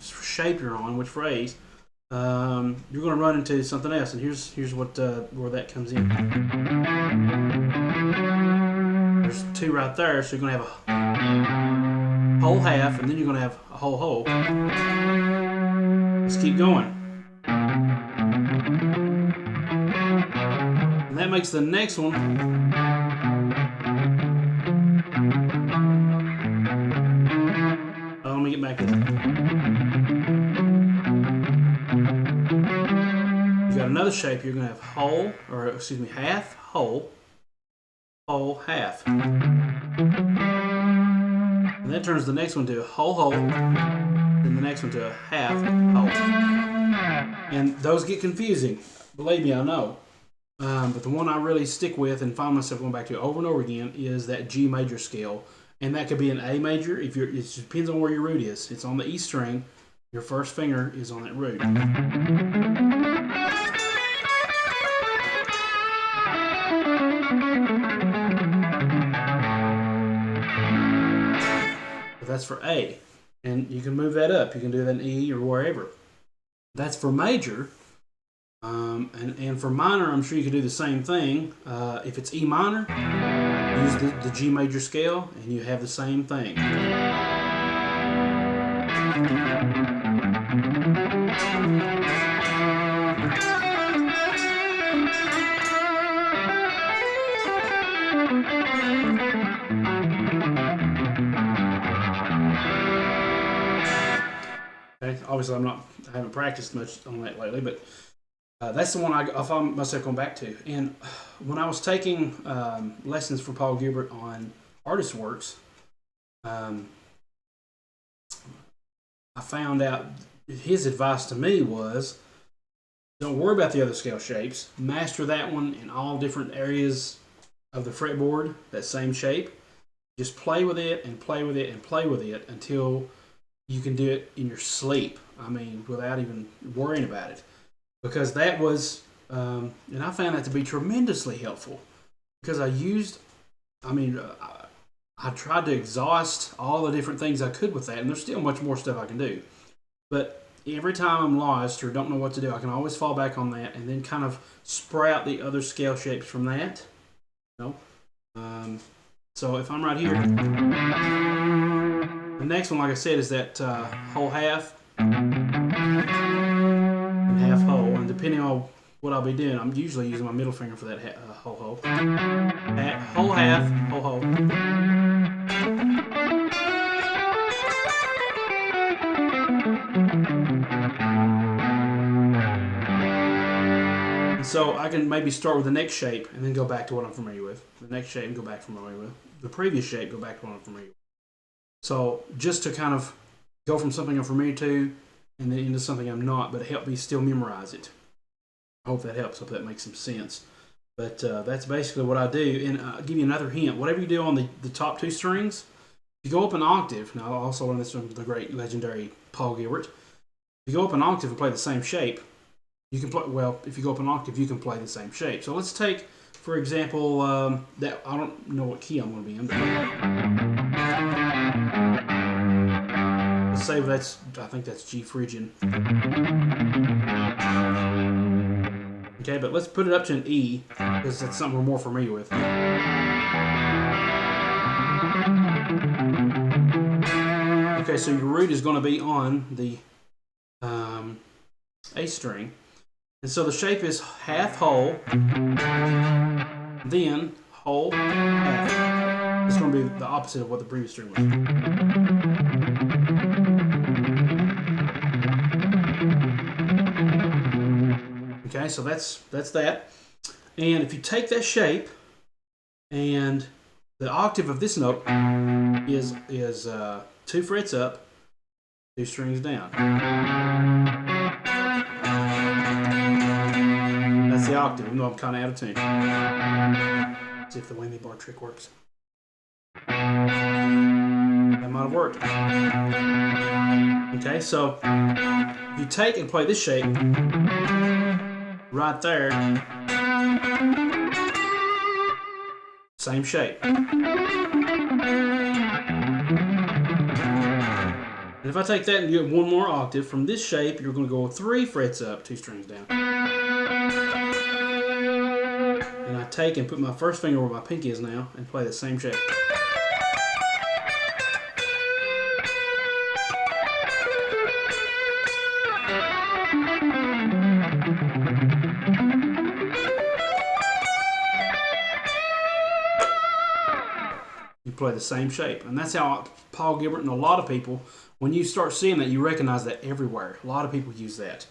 shape you're on, which phrase, you're going to run into something else. And here's what where that comes in. There's 2 right there, so you're going to have a whole half, and then you're going to have a whole. Let's keep going. And that makes the next one let me get back to that. You got another shape. You're going to have half, whole, half. And that turns the next one to a whole, and the next one to a half, whole. And those get confusing. Believe me, I know. But the one I really stick with and find myself going back to over and over again is that G major scale. And that could be an A major. It just depends on where your root is. It's on the E string. Your first finger is on that root. But that's for A. And you can move that up. You can do that in E or wherever. That's for major. And for minor, I'm sure you could do the same thing. If it's E minor, use the G major scale, and you have the same thing. Okay, obviously I haven't practiced much on that lately, but that's the one I found myself going back to. And when I was taking lessons from Paul Gilbert on Artist Works, I found out his advice to me was, don't worry about the other scale shapes. Master that one in all different areas of the fretboard, that same shape. Just play with it and play with it and play with it until you can do it in your sleep. I mean, without even worrying about it. Because that was, and I found that to be tremendously helpful. Because I tried to exhaust all the different things I could with that, and there's still much more stuff I can do. But every time I'm lost or don't know what to do, I can always fall back on that and then kind of sprout the other scale shapes from that. So if I'm right here, the next one, like I said, is that whole half and half whole. And depending on what I'll be doing, I'm usually using my middle finger for that whole whole. Whole half, whole whole. And so I can maybe start with the next shape and then go back to what I'm familiar with. The next shape and go back to what I'm familiar with. The previous shape, go back to what I'm familiar with. So just to kind of go from something I'm familiar to and then into something I'm not, but help me still memorize it. I hope that helps. I hope that makes some sense. But that's basically what I do. And I'll give you another hint. Whatever you do on the top two strings, if you go up an octave, now I also learned this from the great legendary Paul Gilbert. If you go up an octave and play the same shape, you can play, well, if you go up an octave, you can play the same shape. So let's take, for example, that I don't know what key I'm going to be in. Let's say I think that's G Phrygian. Okay, but let's put it up to an E, because that's something we're more familiar with. Okay, so your root is going to be on the A string. And so the shape is half whole, then whole, half. It's going to be the opposite of what the previous string was. Okay, so that's that. And if you take that shape, and the octave of this note is 2 frets up, 2 strings down. That's the octave, even though I'm kind of out of tune. Let's see if the whammy bar trick works. That might have worked. Okay, so you take and play this shape right there. Same shape. And if I take that and get one more octave from this shape, you're going to go 3 frets up, 2 strings down. And I take and put my first finger where my pinky is now and play the same shape. You play the same shape. And that's how Paul Gilbert and a lot of people, when you start seeing that, you recognize that everywhere. A lot of people use that.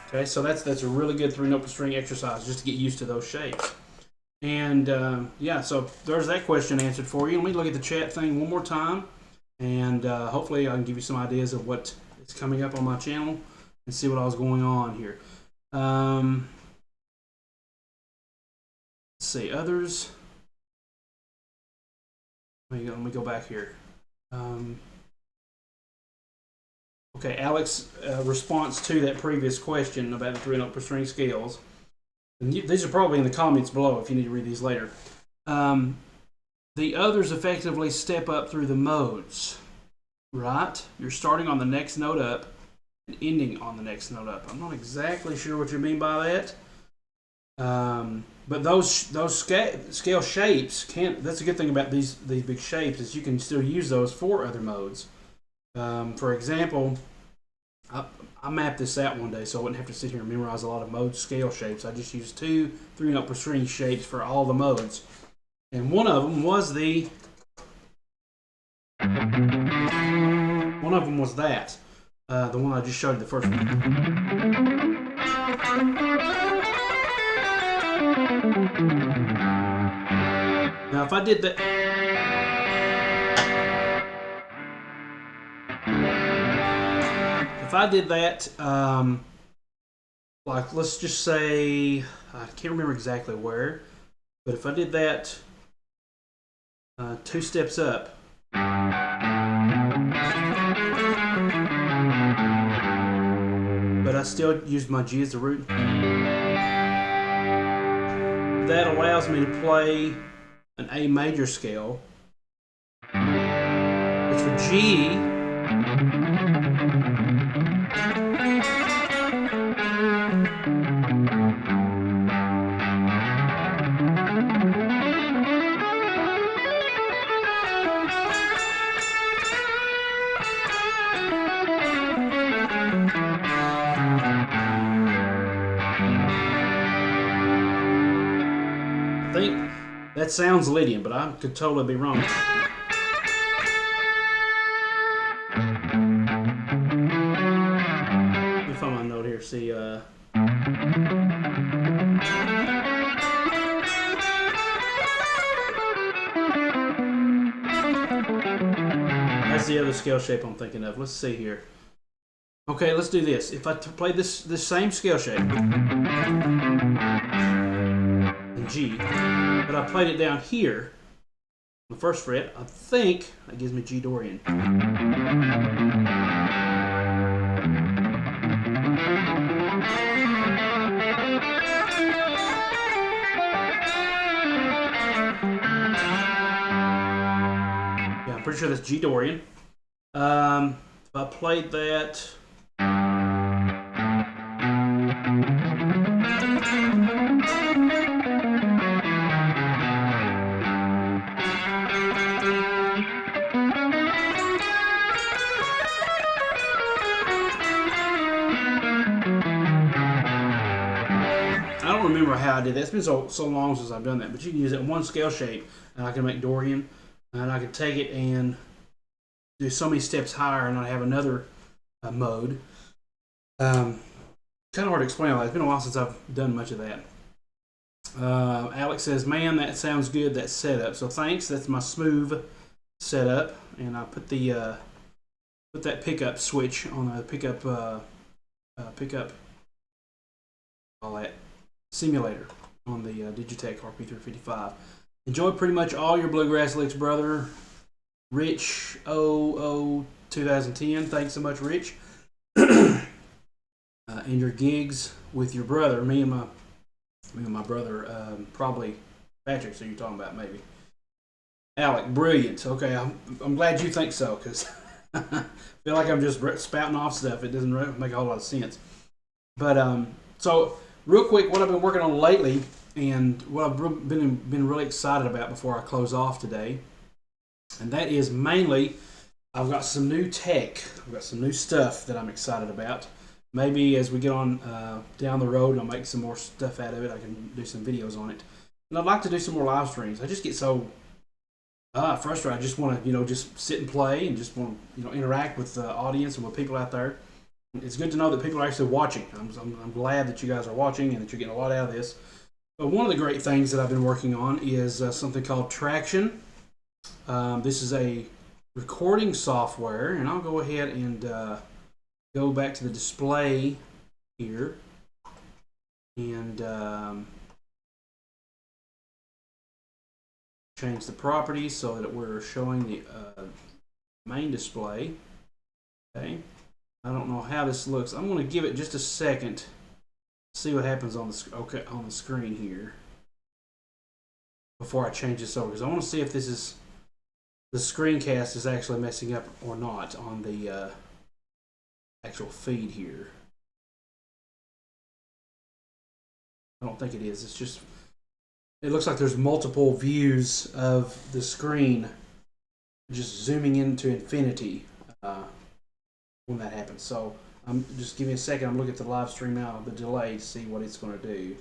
Okay, so that's a really good 3-note per string exercise just to get used to those shapes. And yeah, so there's that question answered for you. Let me look at the chat thing one more time, and hopefully I can give you some ideas of what is coming up on my channel and see what all's going on here. Let's see, others. Let me go back here. Okay, Alex, response to that previous question about the 3-note per string scales. And these are probably in the comments below if you need to read these later. The others effectively step up through the modes, right? You're starting on the next note up and ending on the next note up. I'm not exactly sure what you mean by that. But those scale shapes can't. That's a good thing about these big shapes is you can still use those for other modes. For example, I mapped this out one day so I wouldn't have to sit here and memorize a lot of mode scale shapes. I just used 2 3-note per string shapes for all the modes, and one of them was that. The one I just showed you, the first one. Now, if I did that. If I did that, like let's just say, I can't remember exactly where, but if I did that 2 steps up, but I still used my G as the root, that allows me to play an A major scale, which for G, That sounds Lydian, but I could totally be wrong. Let me find my note here. See, that's the other scale shape I'm thinking of. Let's see here. Okay, let's do this. If I play this same scale shape in G, but I played it down here on the first fret, I think that gives me G Dorian. Yeah, I'm pretty sure that's G Dorian. If I played that. I don't remember how I did that. It's been so long since I've done that, but you can use it in one scale shape, and I can make Dorian, and I can take it and do so many steps higher, and I have another mode. Kind of hard to explain all that. It's been a while since I've done much of that. Alex says, "Man, that sounds good. That setup." So thanks. That's my smooth setup, and I put the put that pickup switch on a pickup all that simulator on the Digitech RP355. Enjoy pretty much all your bluegrass licks, brother. Rich 2010. Thanks so much, Rich. And your gigs with your brother, me and my brother, probably Patrick. So you're talking about maybe Alec. Brilliant. Okay, I'm glad you think so, because I feel like I'm just spouting off stuff. It doesn't make a whole lot of sense. But so real quick, what I've been working on lately, and what I've been really excited about before I close off today, and that is mainly I've got some new tech. I've got some new stuff that I'm excited about. Maybe as we get on down the road and I'll make some more stuff out of it, I can do some videos on it. And I'd like to do some more live streams. I just get so frustrated. I just want to, just sit and play and just want to, interact with the audience and with people out there. It's good to know that people are actually watching. I'm glad that you guys are watching and that you're getting a lot out of this. But one of the great things that I've been working on is something called Traction. This is a recording software, and I'll go ahead and go back to the display here and change the properties so that we're showing the main display. Okay, I don't know how this looks. I'm going to give it just a second, see what happens on the on the screen here before I change this over, because I want to see if the screencast is actually messing up or not on the actual feed here. I don't think it is. It's just, it looks like there's multiple views of the screen just zooming into infinity when that happens. So just give me a second. I'm looking at the live stream now, the delay, to see what it's going to do.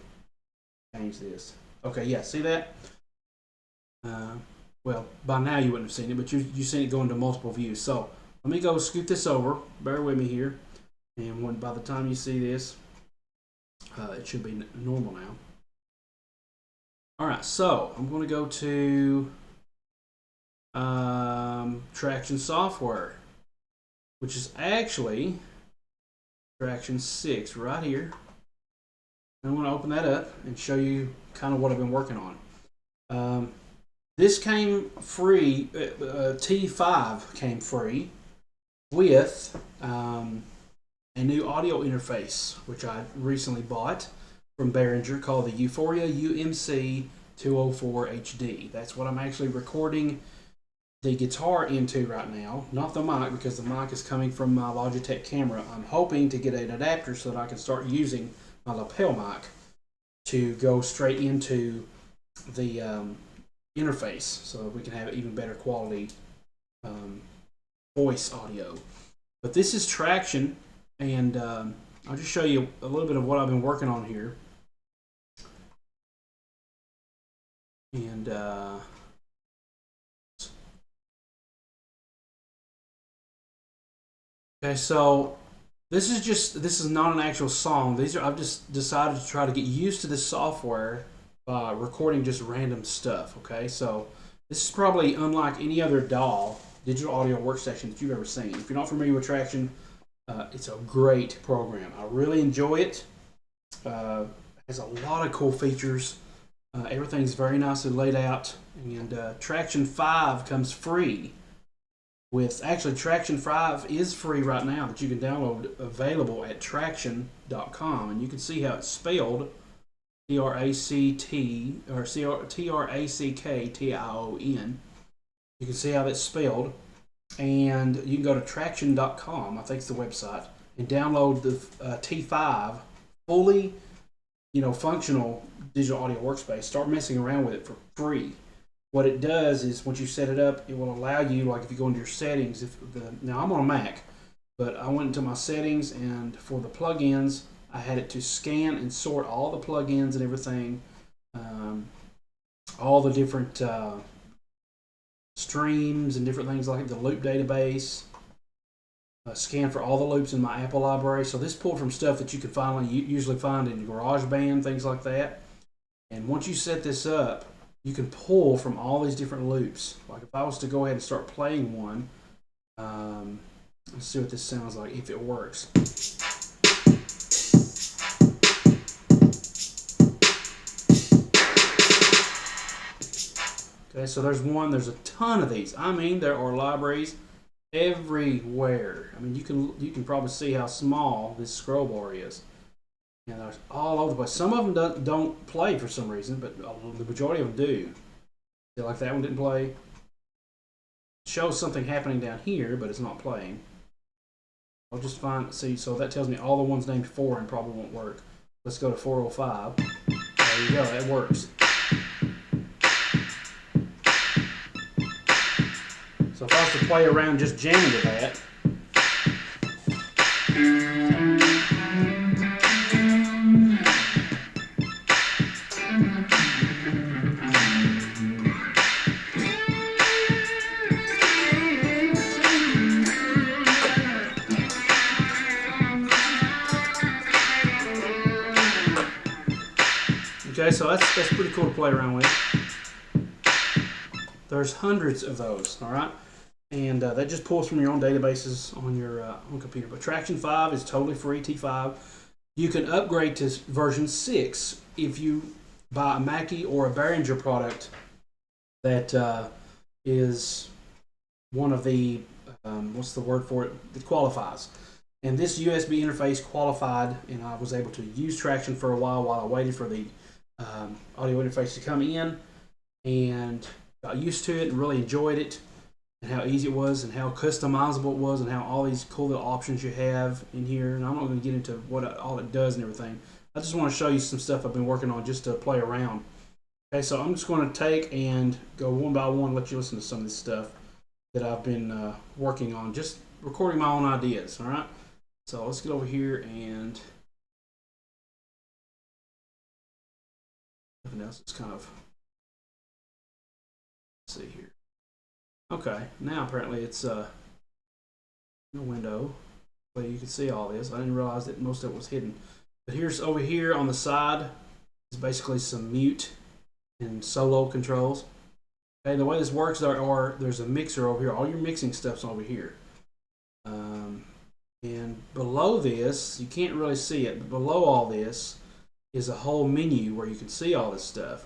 Change this. Okay, yeah, see that? Well, by now you wouldn't have seen it, but you've seen it go into multiple views. So let me go scoot this over. Bear with me here. And by the time you see this, it should be normal now. All right, so I'm going to go to Traction Software, which is actually Traction 6 right here. I'm going to open that up and show you kind of what I've been working on. This came free, T5 came free with a new audio interface, which I recently bought from Behringer, called the Euphoria UMC 204 HD. That's what I'm actually recording the guitar into right now, not the mic, because the mic is coming from my Logitech camera. I'm hoping to get an adapter so that I can start using my lapel mic to go straight into the interface, so we can have even better quality voice audio. But this is Traction, and I'll just show you a little bit of what I've been working on here. And okay, so this is not an actual song. I've just decided to try to get used to this software by recording just random stuff. Okay, so this is probably unlike any other DAW, digital audio workstation, that you've ever seen. If you're not familiar with Traction, it's a great program. I really enjoy it. Has a lot of cool features. Everything's very nicely laid out, and Traction 5 comes free. With actually, Traction 5 is free right now that you can download, available at traction.com, and you can see how it's spelled. T-R-A-C-T or T-R-A-C-K-T-I-O-N. You can see how that's spelled, and you can go to traction.com, I think it's the website, and download the T5 fully, functional digital audio workspace. Start messing around with it for free. What it does is once you set it up, it will allow you, like if you go into your settings, now I'm on a Mac, but I went into my settings, and for the plugins, I had it to scan and sort all the plugins and everything, all the different streams and different things like the loop database, scan for all the loops in my Apple library. So this pulled from stuff that you could usually find in GarageBand, things like that. And once you set this up, you can pull from all these different loops. Like if I was to go ahead and start playing one, let's see what this sounds like if it works. Okay, so there's a ton of these. I mean, there are libraries everywhere. I mean, you can probably see how small this scroll bar is. And there's all over the place. Some of them don't play for some reason, but the majority of them do. See, like that one didn't play. It shows something happening down here, but it's not playing. I'll just see, so that tells me all the ones named 4 and probably won't work. Let's go to 405. There you go, that works. So if I was to play around just jamming to that, okay, so that's pretty cool to play around with. There's hundreds of those, all right? And that just pulls from your own databases on your own computer. But Traction 5 is totally free, T5. You can upgrade to version 6 if you buy a Mackie or a Behringer product that is one of the, what's the word for it, that qualifies. And this USB interface qualified, and I was able to use Traction for a while I waited for the audio interface to come in, and got used to it and really enjoyed it, and how easy it was, and how customizable it was, and how all these cool little options you have in here. And I'm not going to get into what all it does and everything. I just want to show you some stuff I've been working on just to play around. Okay, so I'm just going to take and go one by one, let you listen to some of this stuff that I've been working on, just recording my own ideas. All right, so let's get over here and nothing else. It's kind of, let's see here. Okay, now apparently it's in a window, but you can see all this. I didn't realize that most of it was hidden. But here's over here on the side is basically some mute and solo controls. Okay, the way this works, there's a mixer over here. All your mixing stuff's over here. And below this, you can't really see it, but below all this is a whole menu where you can see all this stuff.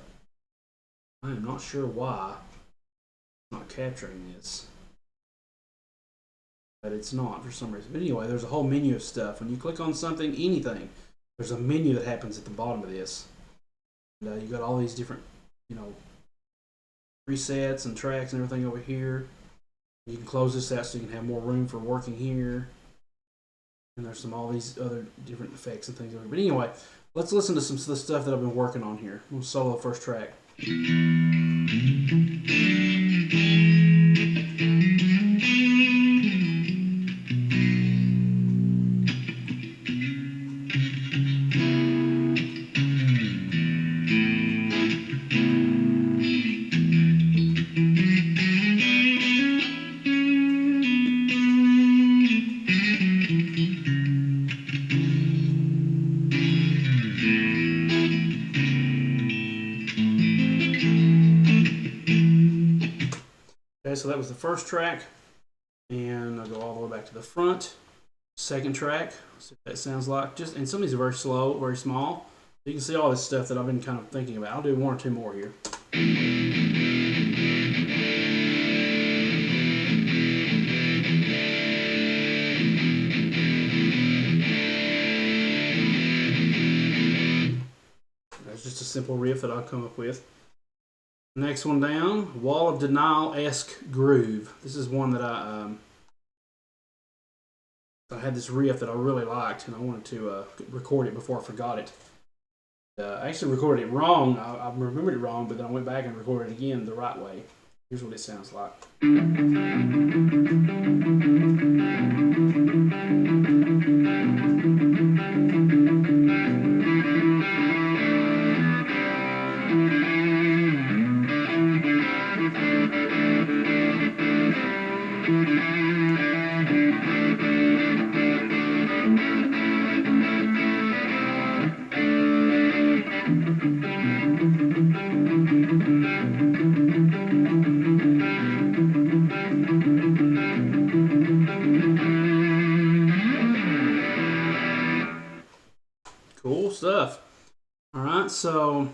I am not sure why not capturing this, but it's not for some reason. But anyway, there's a whole menu of stuff. When you click on something, anything, there's a menu that happens at the bottom of this. And you got all these different, presets and tracks and everything over here. You can close this out so you can have more room for working here. And there's all these other different effects and things over here. But anyway, let's listen to some of the stuff that I've been working on here. We'll solo first track. Okay, so that was the first track. And I'll go all the way back to the front. Second track. See what that sounds like. And some of these are very slow, very small. You can see all this stuff that I've been kind of thinking about. I'll do one or two more here. That's just a simple riff that I'll come up with. Next one down, Wall of Denial-esque Groove. This is one that I had this riff that I really liked, and I wanted to record it before I forgot it. I actually recorded it wrong. I remembered it wrong, but then I went back and recorded it again the right way. Here's what it sounds like. Cool stuff. All right, so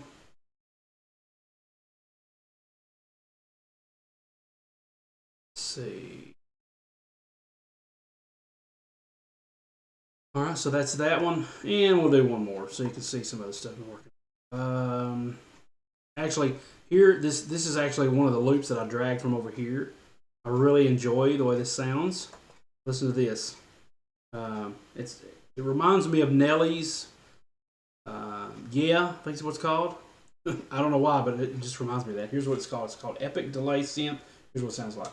let's see. All right, so that's that one, and we'll do one more so you can see some of the stuff working. Actually, here this is actually one of the loops that I dragged from over here. I really enjoy the way this sounds. Listen to this. It reminds me of Nelly's. Yeah, I think it's what it's called. I don't know why, but it just reminds me of that. Here's what it's called. It's called Epic Delay Synth. Here's what it sounds like.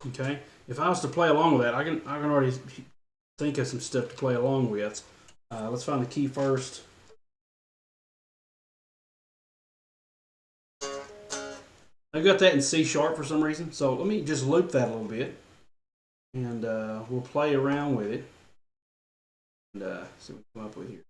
Okay, if I was to play along with that, I can already think of some stuff to play along with. Let's find the key first. I've got that in C sharp for some reason, so let me just loop that a little bit, and we'll play around with it and see what we come up with here.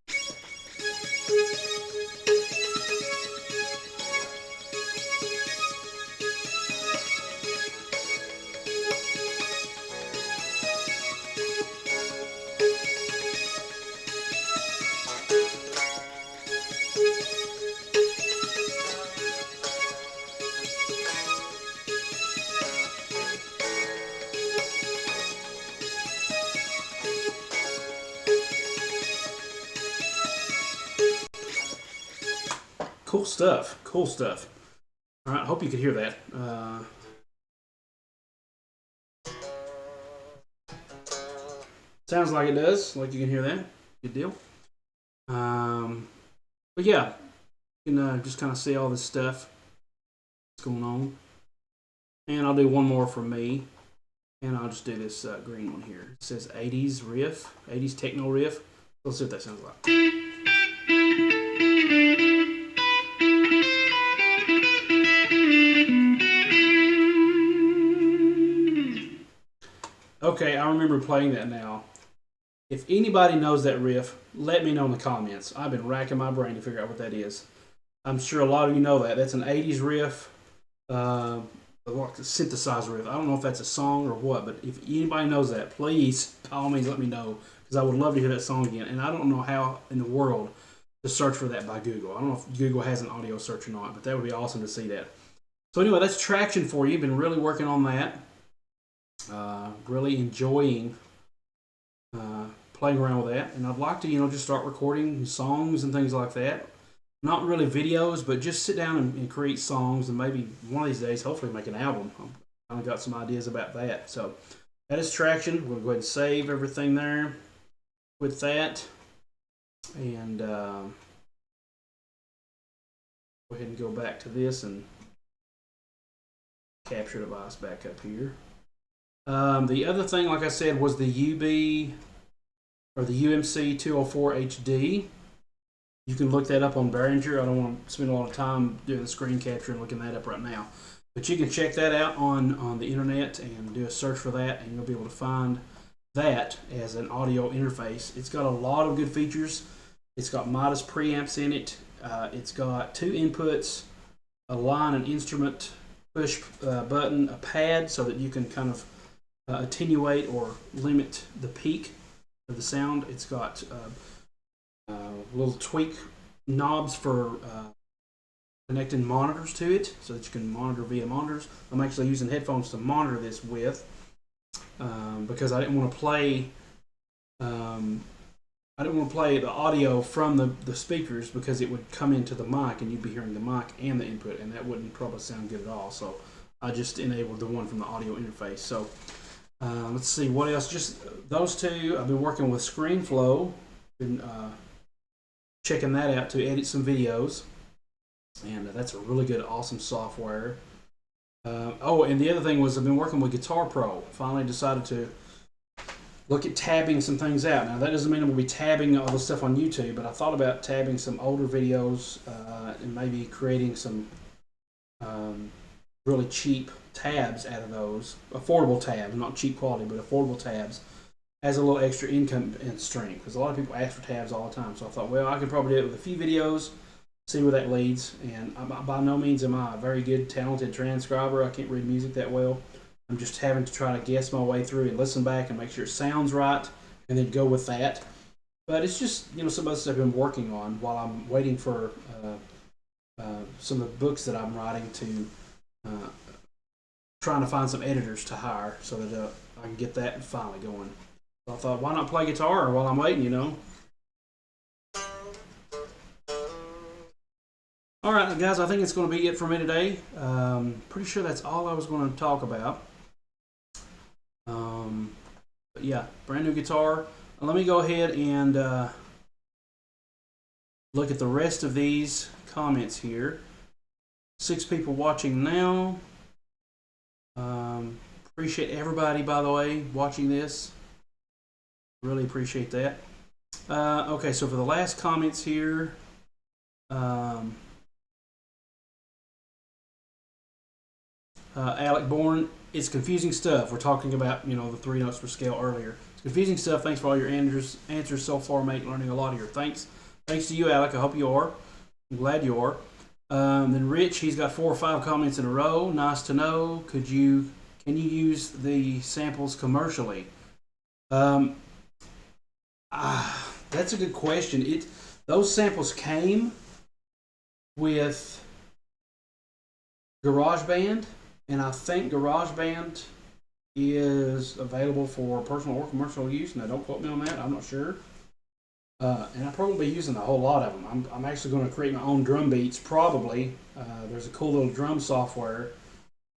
Cool stuff. Cool stuff. All right, hope you could hear that. Sounds like it does. Like you can hear that. Good deal. But yeah, you can just kind of see all this stuff that's going on. And I'll do one more for me. And I'll just do this green one here. It says 80s riff, 80s techno riff. Let's see what that sounds like. Okay, I remember playing that now. If anybody knows that riff, let me know in the comments. I've been racking my brain to figure out what that is. I'm sure a lot of you know that. That's an 80s riff, like a synthesizer riff. I don't know if that's a song or what, but if anybody knows that, please, by all means, let me know, because I would love to hear that song again. And I don't know how in the world to search for that by Google. I don't know if Google has an audio search or not, but that would be awesome to see that. So anyway, that's Traction for you. Been really working on that. Really enjoying playing around with that, and I'd like to just start recording songs and things like that. Not really videos, but just sit down and create songs, and maybe one of these days hopefully make an album. I've kind of got some ideas about that. So that is Traction. We'll go ahead and save everything there with that, and go ahead and go back to this and capture device back up here. The other thing, like I said, was the UB or the UMC 204 HD. You can look that up on Behringer. I don't want to spend a lot of time doing the screen capture and looking that up right now. But you can check that out on the internet and do a search for that, and you'll be able to find that as an audio interface. It's got a lot of good features. It's got modest preamps in it. It's got 2 inputs, a line and instrument push button, a pad so that you can kind of attenuate or limit the peak of the sound. It's got little tweak knobs for connecting monitors to it so that you can monitor via monitors. I'm actually using headphones to monitor this with because I didn't want to play the audio from the speakers because it would come into the mic and you'd be hearing the mic and the input, and that wouldn't probably sound good at all. So I just enabled the one from the audio interface. So let's see what else. Just those two. I've been working with ScreenFlow, been checking that out to edit some videos, and that's a really good, awesome software. Oh, and the other thing was I've been working with Guitar Pro. Finally decided to look at tabbing some things out. Now that doesn't mean I'm going to be tabbing all the stuff on YouTube, but I thought about tabbing some older videos and maybe creating some really cheap tabs out of those. Affordable tabs, not cheap quality, but affordable tabs as a little extra income stream. Because a lot of people ask for tabs all the time. So I thought, well, I could probably do it with a few videos, see where that leads. And by no means am I a very good, talented transcriber. I can't read music that well. I'm just having to try to guess my way through and listen back and make sure it sounds right and then go with that. But it's just, some of the stuff I've been working on while I'm waiting for some of the books that I'm writing to trying to find some editors to hire so that I can get that finally going. So I thought, why not play guitar while I'm waiting, All right, guys, I think it's going to be it for me today. Pretty sure that's all I was going to talk about. But yeah, brand new guitar. Let me go ahead and look at the rest of these comments here. 6 people watching now. Appreciate everybody, by the way, watching this. Really appreciate that. Okay, so for the last comments here, Alec Bourne, it's confusing stuff. We're talking about, the 3 notes per scale earlier. It's confusing stuff. Thanks for all your answers so far, mate. Learning a lot here. Thanks to you, Alec. I hope you are. I'm glad you are. Then Rich, he's got 4 or 5 comments in a row. Nice to know. Can you use the samples commercially? That's a good question. Those samples came with GarageBand. And I think GarageBand is available for personal or commercial use. Now, don't quote me on that. I'm not sure. And I'll probably be using a whole lot of them. I'm actually going to create my own drum beats, probably. There's a cool little drum software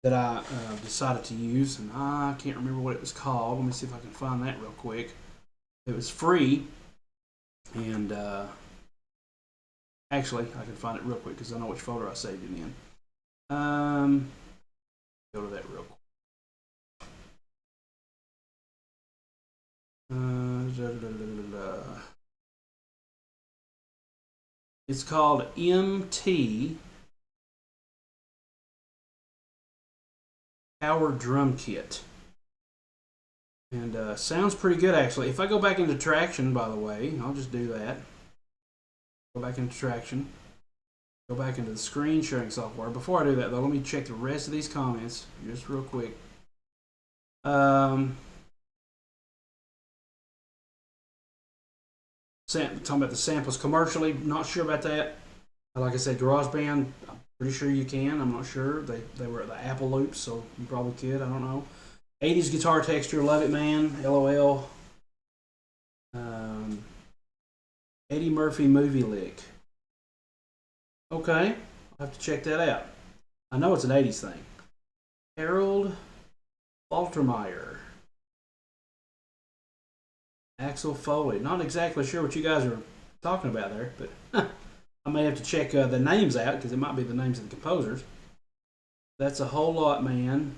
that I decided to use, and I can't remember what it was called. Let me see if I can find that real quick. It was free, and actually, I can find it real quick because I know which folder I saved it in. Go to that real quick. It's called MT Power Drum Kit. And sounds pretty good, actually. If I go back into Traction, by the way, I'll just do that. Go back into Traction. Go back into the screen sharing software. Before I do that, though, let me check the rest of these comments just real quick. Talking about the samples commercially, not sure about that. Like I said, GarageBand, I'm pretty sure you can. I'm not sure. They were at the Apple Loops, so you probably could. I don't know. 80s guitar texture, love it, man. LOL. Eddie Murphy movie lick. Okay, I'll have to check that out. I know it's an 80s thing. Harold Faltermeyer. Axel Foley. Not exactly sure what you guys are talking about there, but I may have to check the names out because it might be the names of the composers. That's a whole lot, man.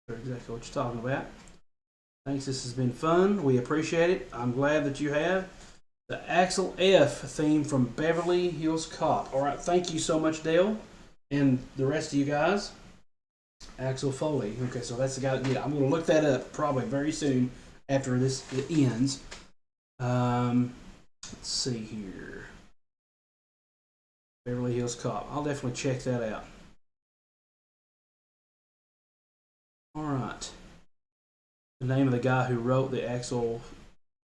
That's exactly what you're talking about. Thanks, this has been fun. We appreciate it. I'm glad that you have. The Axel F theme from Beverly Hills Cop. All right, thank you so much, Dale, and the rest of you guys. Axel Foley. Okay, so that's the guy that did it. I'm going to look that up probably very soon after it ends. Let's see here. Beverly Hills Cop. I'll definitely check that out. All right. The name of the guy who wrote the Axel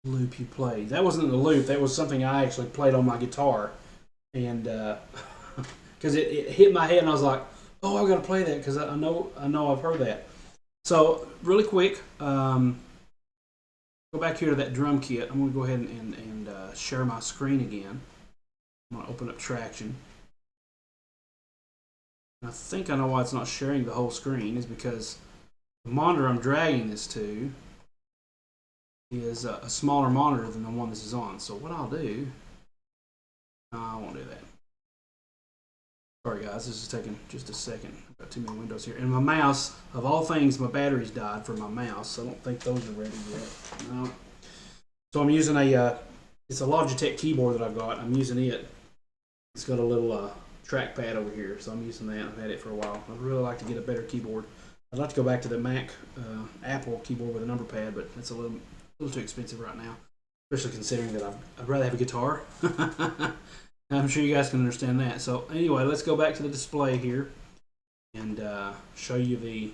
loop you played. That wasn't the loop. That was something I actually played on my guitar, and because it hit my head, and I was like, "Oh, I've got to play that because I know I've heard that." So really quick, go back here to that drum kit. I'm going to go ahead and share my screen again. I'm going to open up Traction. And I think I know why it's not sharing the whole screen is because the monitor I'm dragging this to is a smaller monitor than the one this is on. So what I'll do, no, I won't do that. Sorry guys, this is taking just a second. I've got too many windows here. And my mouse, of all things, my battery's died for my mouse. I don't think those are ready yet. No. So I'm using it's a Logitech keyboard that I've got. I'm using it. It's got a little trackpad over here, so I'm using that. I've had it for a while. I'd really like to get a better keyboard. I'd like to go back to the Mac Apple keyboard with a number pad, but that's a little too expensive right now, especially considering that I'd rather have a guitar. I'm sure you guys can understand that. So anyway, let's go back to the display here and show you the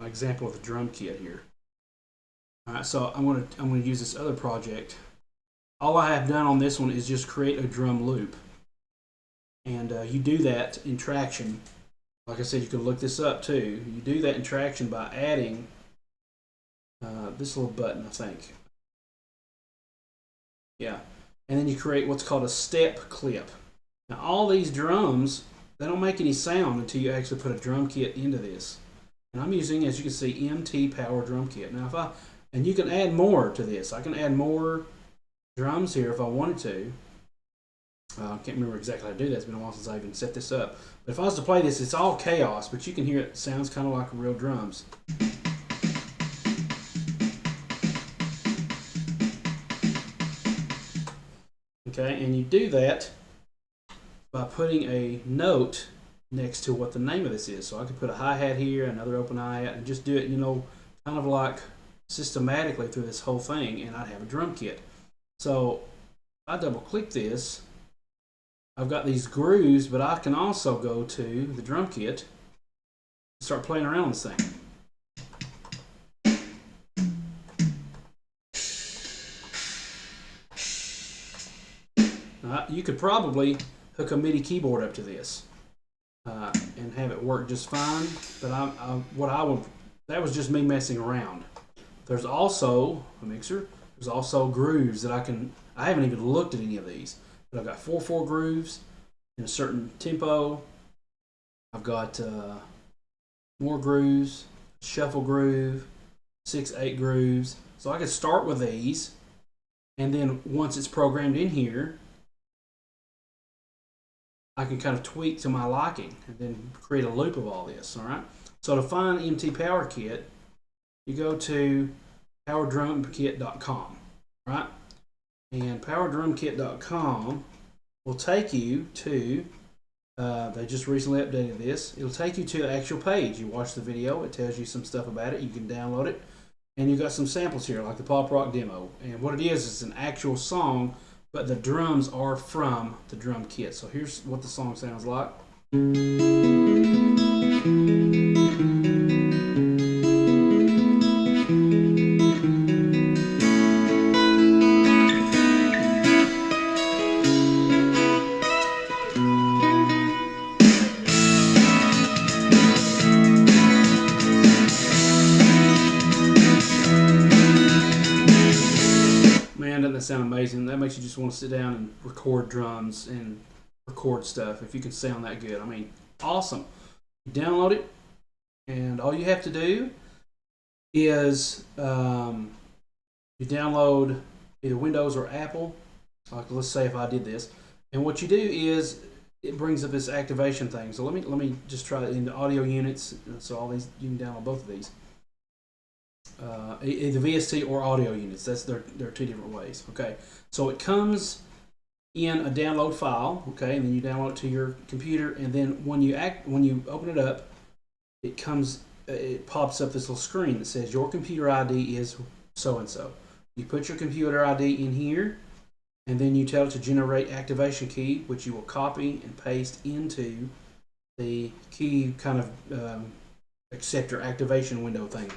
example of the drum kit here. All right, so I'm going to use this other project. All I have done on this one is just create a drum loop, and you do that in Traction. Like I said, you can look this up too. You do that in Traction by adding this little button, I think. Yeah. And then you create what's called a step clip. Now all these drums, they don't make any sound until you actually put a drum kit into this. And I'm using, as you can see, MT Power Drum Kit. Now and you can add more to this. I can add more drums here if I wanted to. I can't remember exactly how to do that. It's been a while since I even set this up. But if I was to play this, it's all chaos, but you can hear it sounds kind of like real drums. Okay, and you do that by putting a note next to what the name of this is. So I could put a hi-hat here, another open hi-hat, and just do it, kind of like systematically through this whole thing, and I'd have a drum kit. So if I double click this, I've got these grooves, but I can also go to the drum kit and start playing around with this thing. You could probably hook a MIDI keyboard up to this and have it work just fine, but that was just me messing around. There's also a mixer. There's also grooves that I haven't even looked at any of these, but I've got 4/4 grooves in a certain tempo. I've got more grooves, shuffle groove, 6/8 grooves. So I could start with these, and then once it's programmed in here, I can kind of tweak to my liking and then create a loop of all this. All right. So to find MT Power Kit, you go to powerdrumkit.com, right? And powerdrumkit.com will take you to, they just recently updated this. It'll take you to the actual page. You watch the video, it tells you some stuff about it. You can download it. And you've got some samples here, like the pop rock demo. And what it is an actual song, but the drums are from the drum kit. So here's what the song sounds like. Doesn't that sound amazing? That makes you just want to sit down and record drums and record stuff if you can sound that good. I mean, awesome. You download it, and all you have to do is you download either Windows or Apple. Like, let's say if I did this, and what you do is it brings up this activation thing. So let me just try it in the audio units. So all these, you can download both of these. Either VST or audio units. There are two different ways. Okay, so it comes in a download file. Okay, and then you download it to your computer, and then when you open it up, it pops up this little screen that says your computer ID is so and so. You put your computer ID in here, and then you tell it to generate activation key, which you will copy and paste into the key kind of acceptor activation window thing.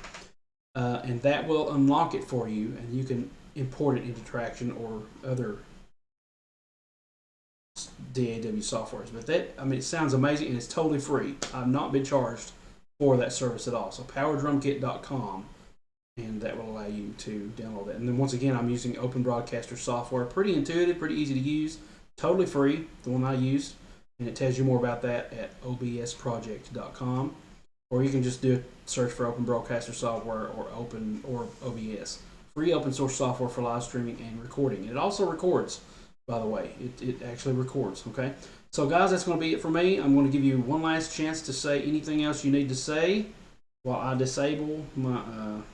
And that will unlock it for you, and you can import it into Traction or other DAW softwares. But that, I mean, it sounds amazing, and it's totally free. I've not been charged for that service at all. So powerdrumkit.com, and that will allow you to download that. And then once again, I'm using Open Broadcaster software. Pretty intuitive, pretty easy to use, totally free, the one I used. And it tells you more about that at obsproject.com. Or you can just do a search for Open Broadcaster software or OBS. Free open source software for live streaming and recording. And it also records, by the way. It actually records, okay? So guys, that's going to be it for me. I'm going to give you one last chance to say anything else you need to say while I disable my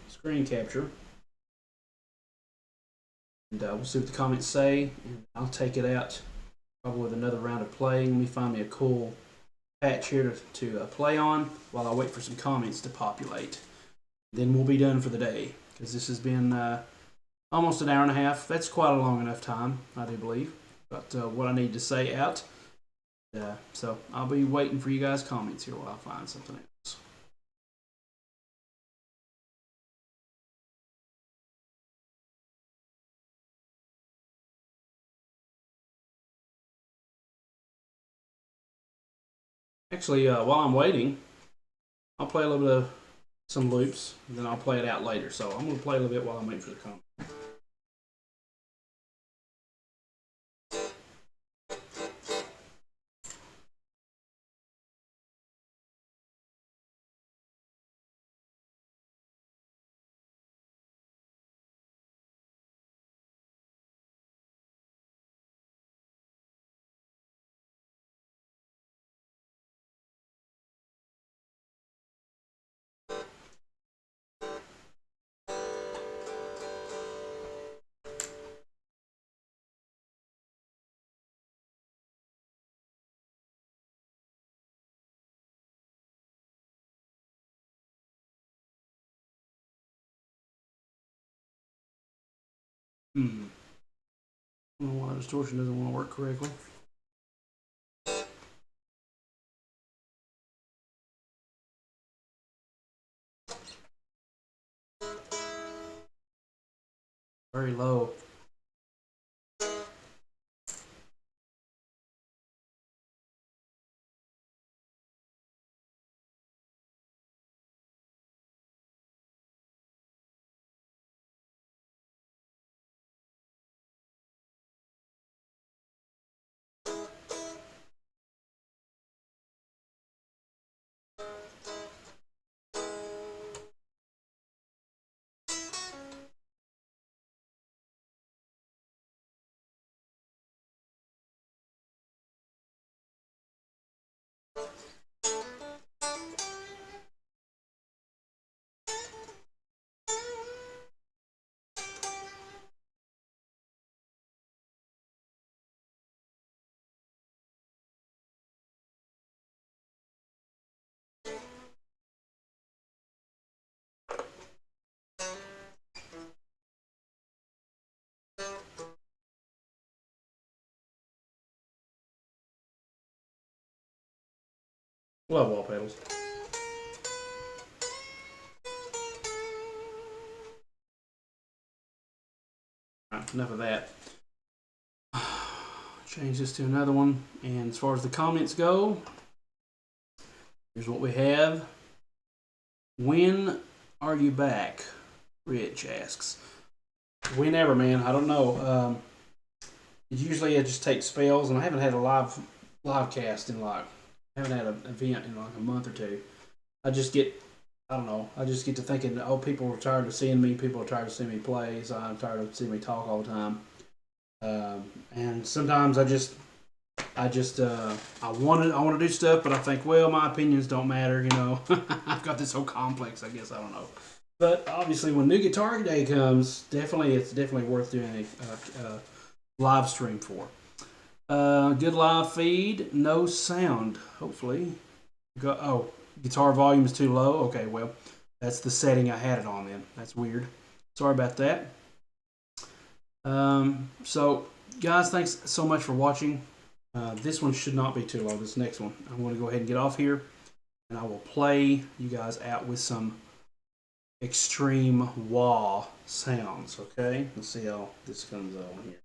screen capture. And we'll see what the comments say, and I'll take it out probably with another round of playing. Let me find me a cool patch here to play on while I wait for some comments to populate. Then we'll be done for the day, because this has been almost an hour and a half. That's quite a long enough time, I do believe. But what I need to say out. So I'll be waiting for you guys' comments here while I find something else. Actually, while I'm waiting, I'll play a little bit of some loops, and then I'll play it out later. So I'm going to play a little bit while I'm waiting for the comments. I don't know why distortion doesn't want to work correctly. Very low. Love wall pedals. Alright, enough of that. Change this to another one. And as far as the comments go, here's what we have. When are you back? Rich asks. Whenever, man. I don't know. Usually I just take spells, and I haven't had a live cast in like, I haven't had an event in like a month or two. I just get to thinking, oh, people are tired of seeing me. People are tired of seeing me play. So I'm tired of seeing me talk all the time. And sometimes I want to do stuff, but I think, well, my opinions don't matter. You know, I've got this whole complex. I guess I don't know. But obviously, when New Guitar Day comes, it's definitely worth doing a live stream for. Good live feed, no sound. Hopefully, guitar volume is too low. Okay, well, that's the setting I had it on then. That's weird. Sorry about that. So, guys, thanks so much for watching. This one should not be too low. This next one. I'm going to go ahead and get off here, and I will play you guys out with some extreme wah sounds. Okay, let's see how this comes on here.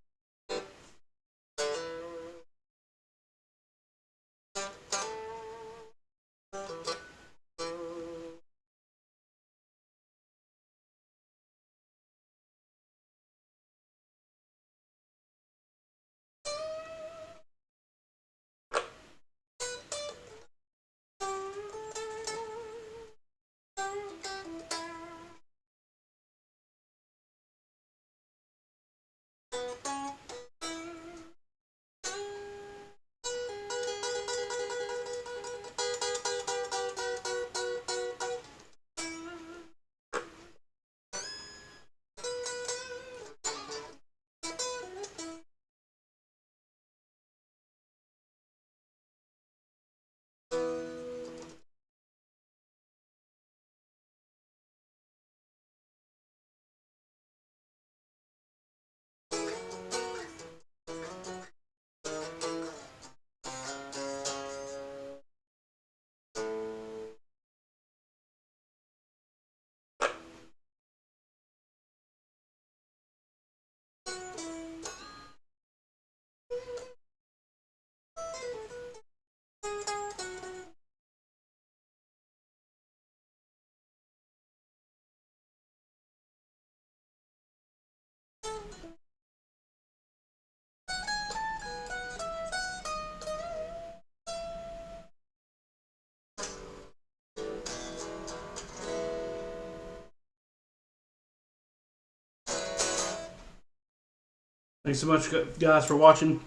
Thanks so much, guys, for watching.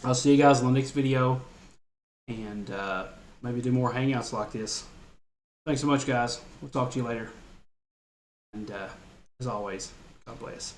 I'll see you guys in the next video, and maybe do more Hangouts like this. Thanks so much, guys. We'll talk to you later. And as always, God bless.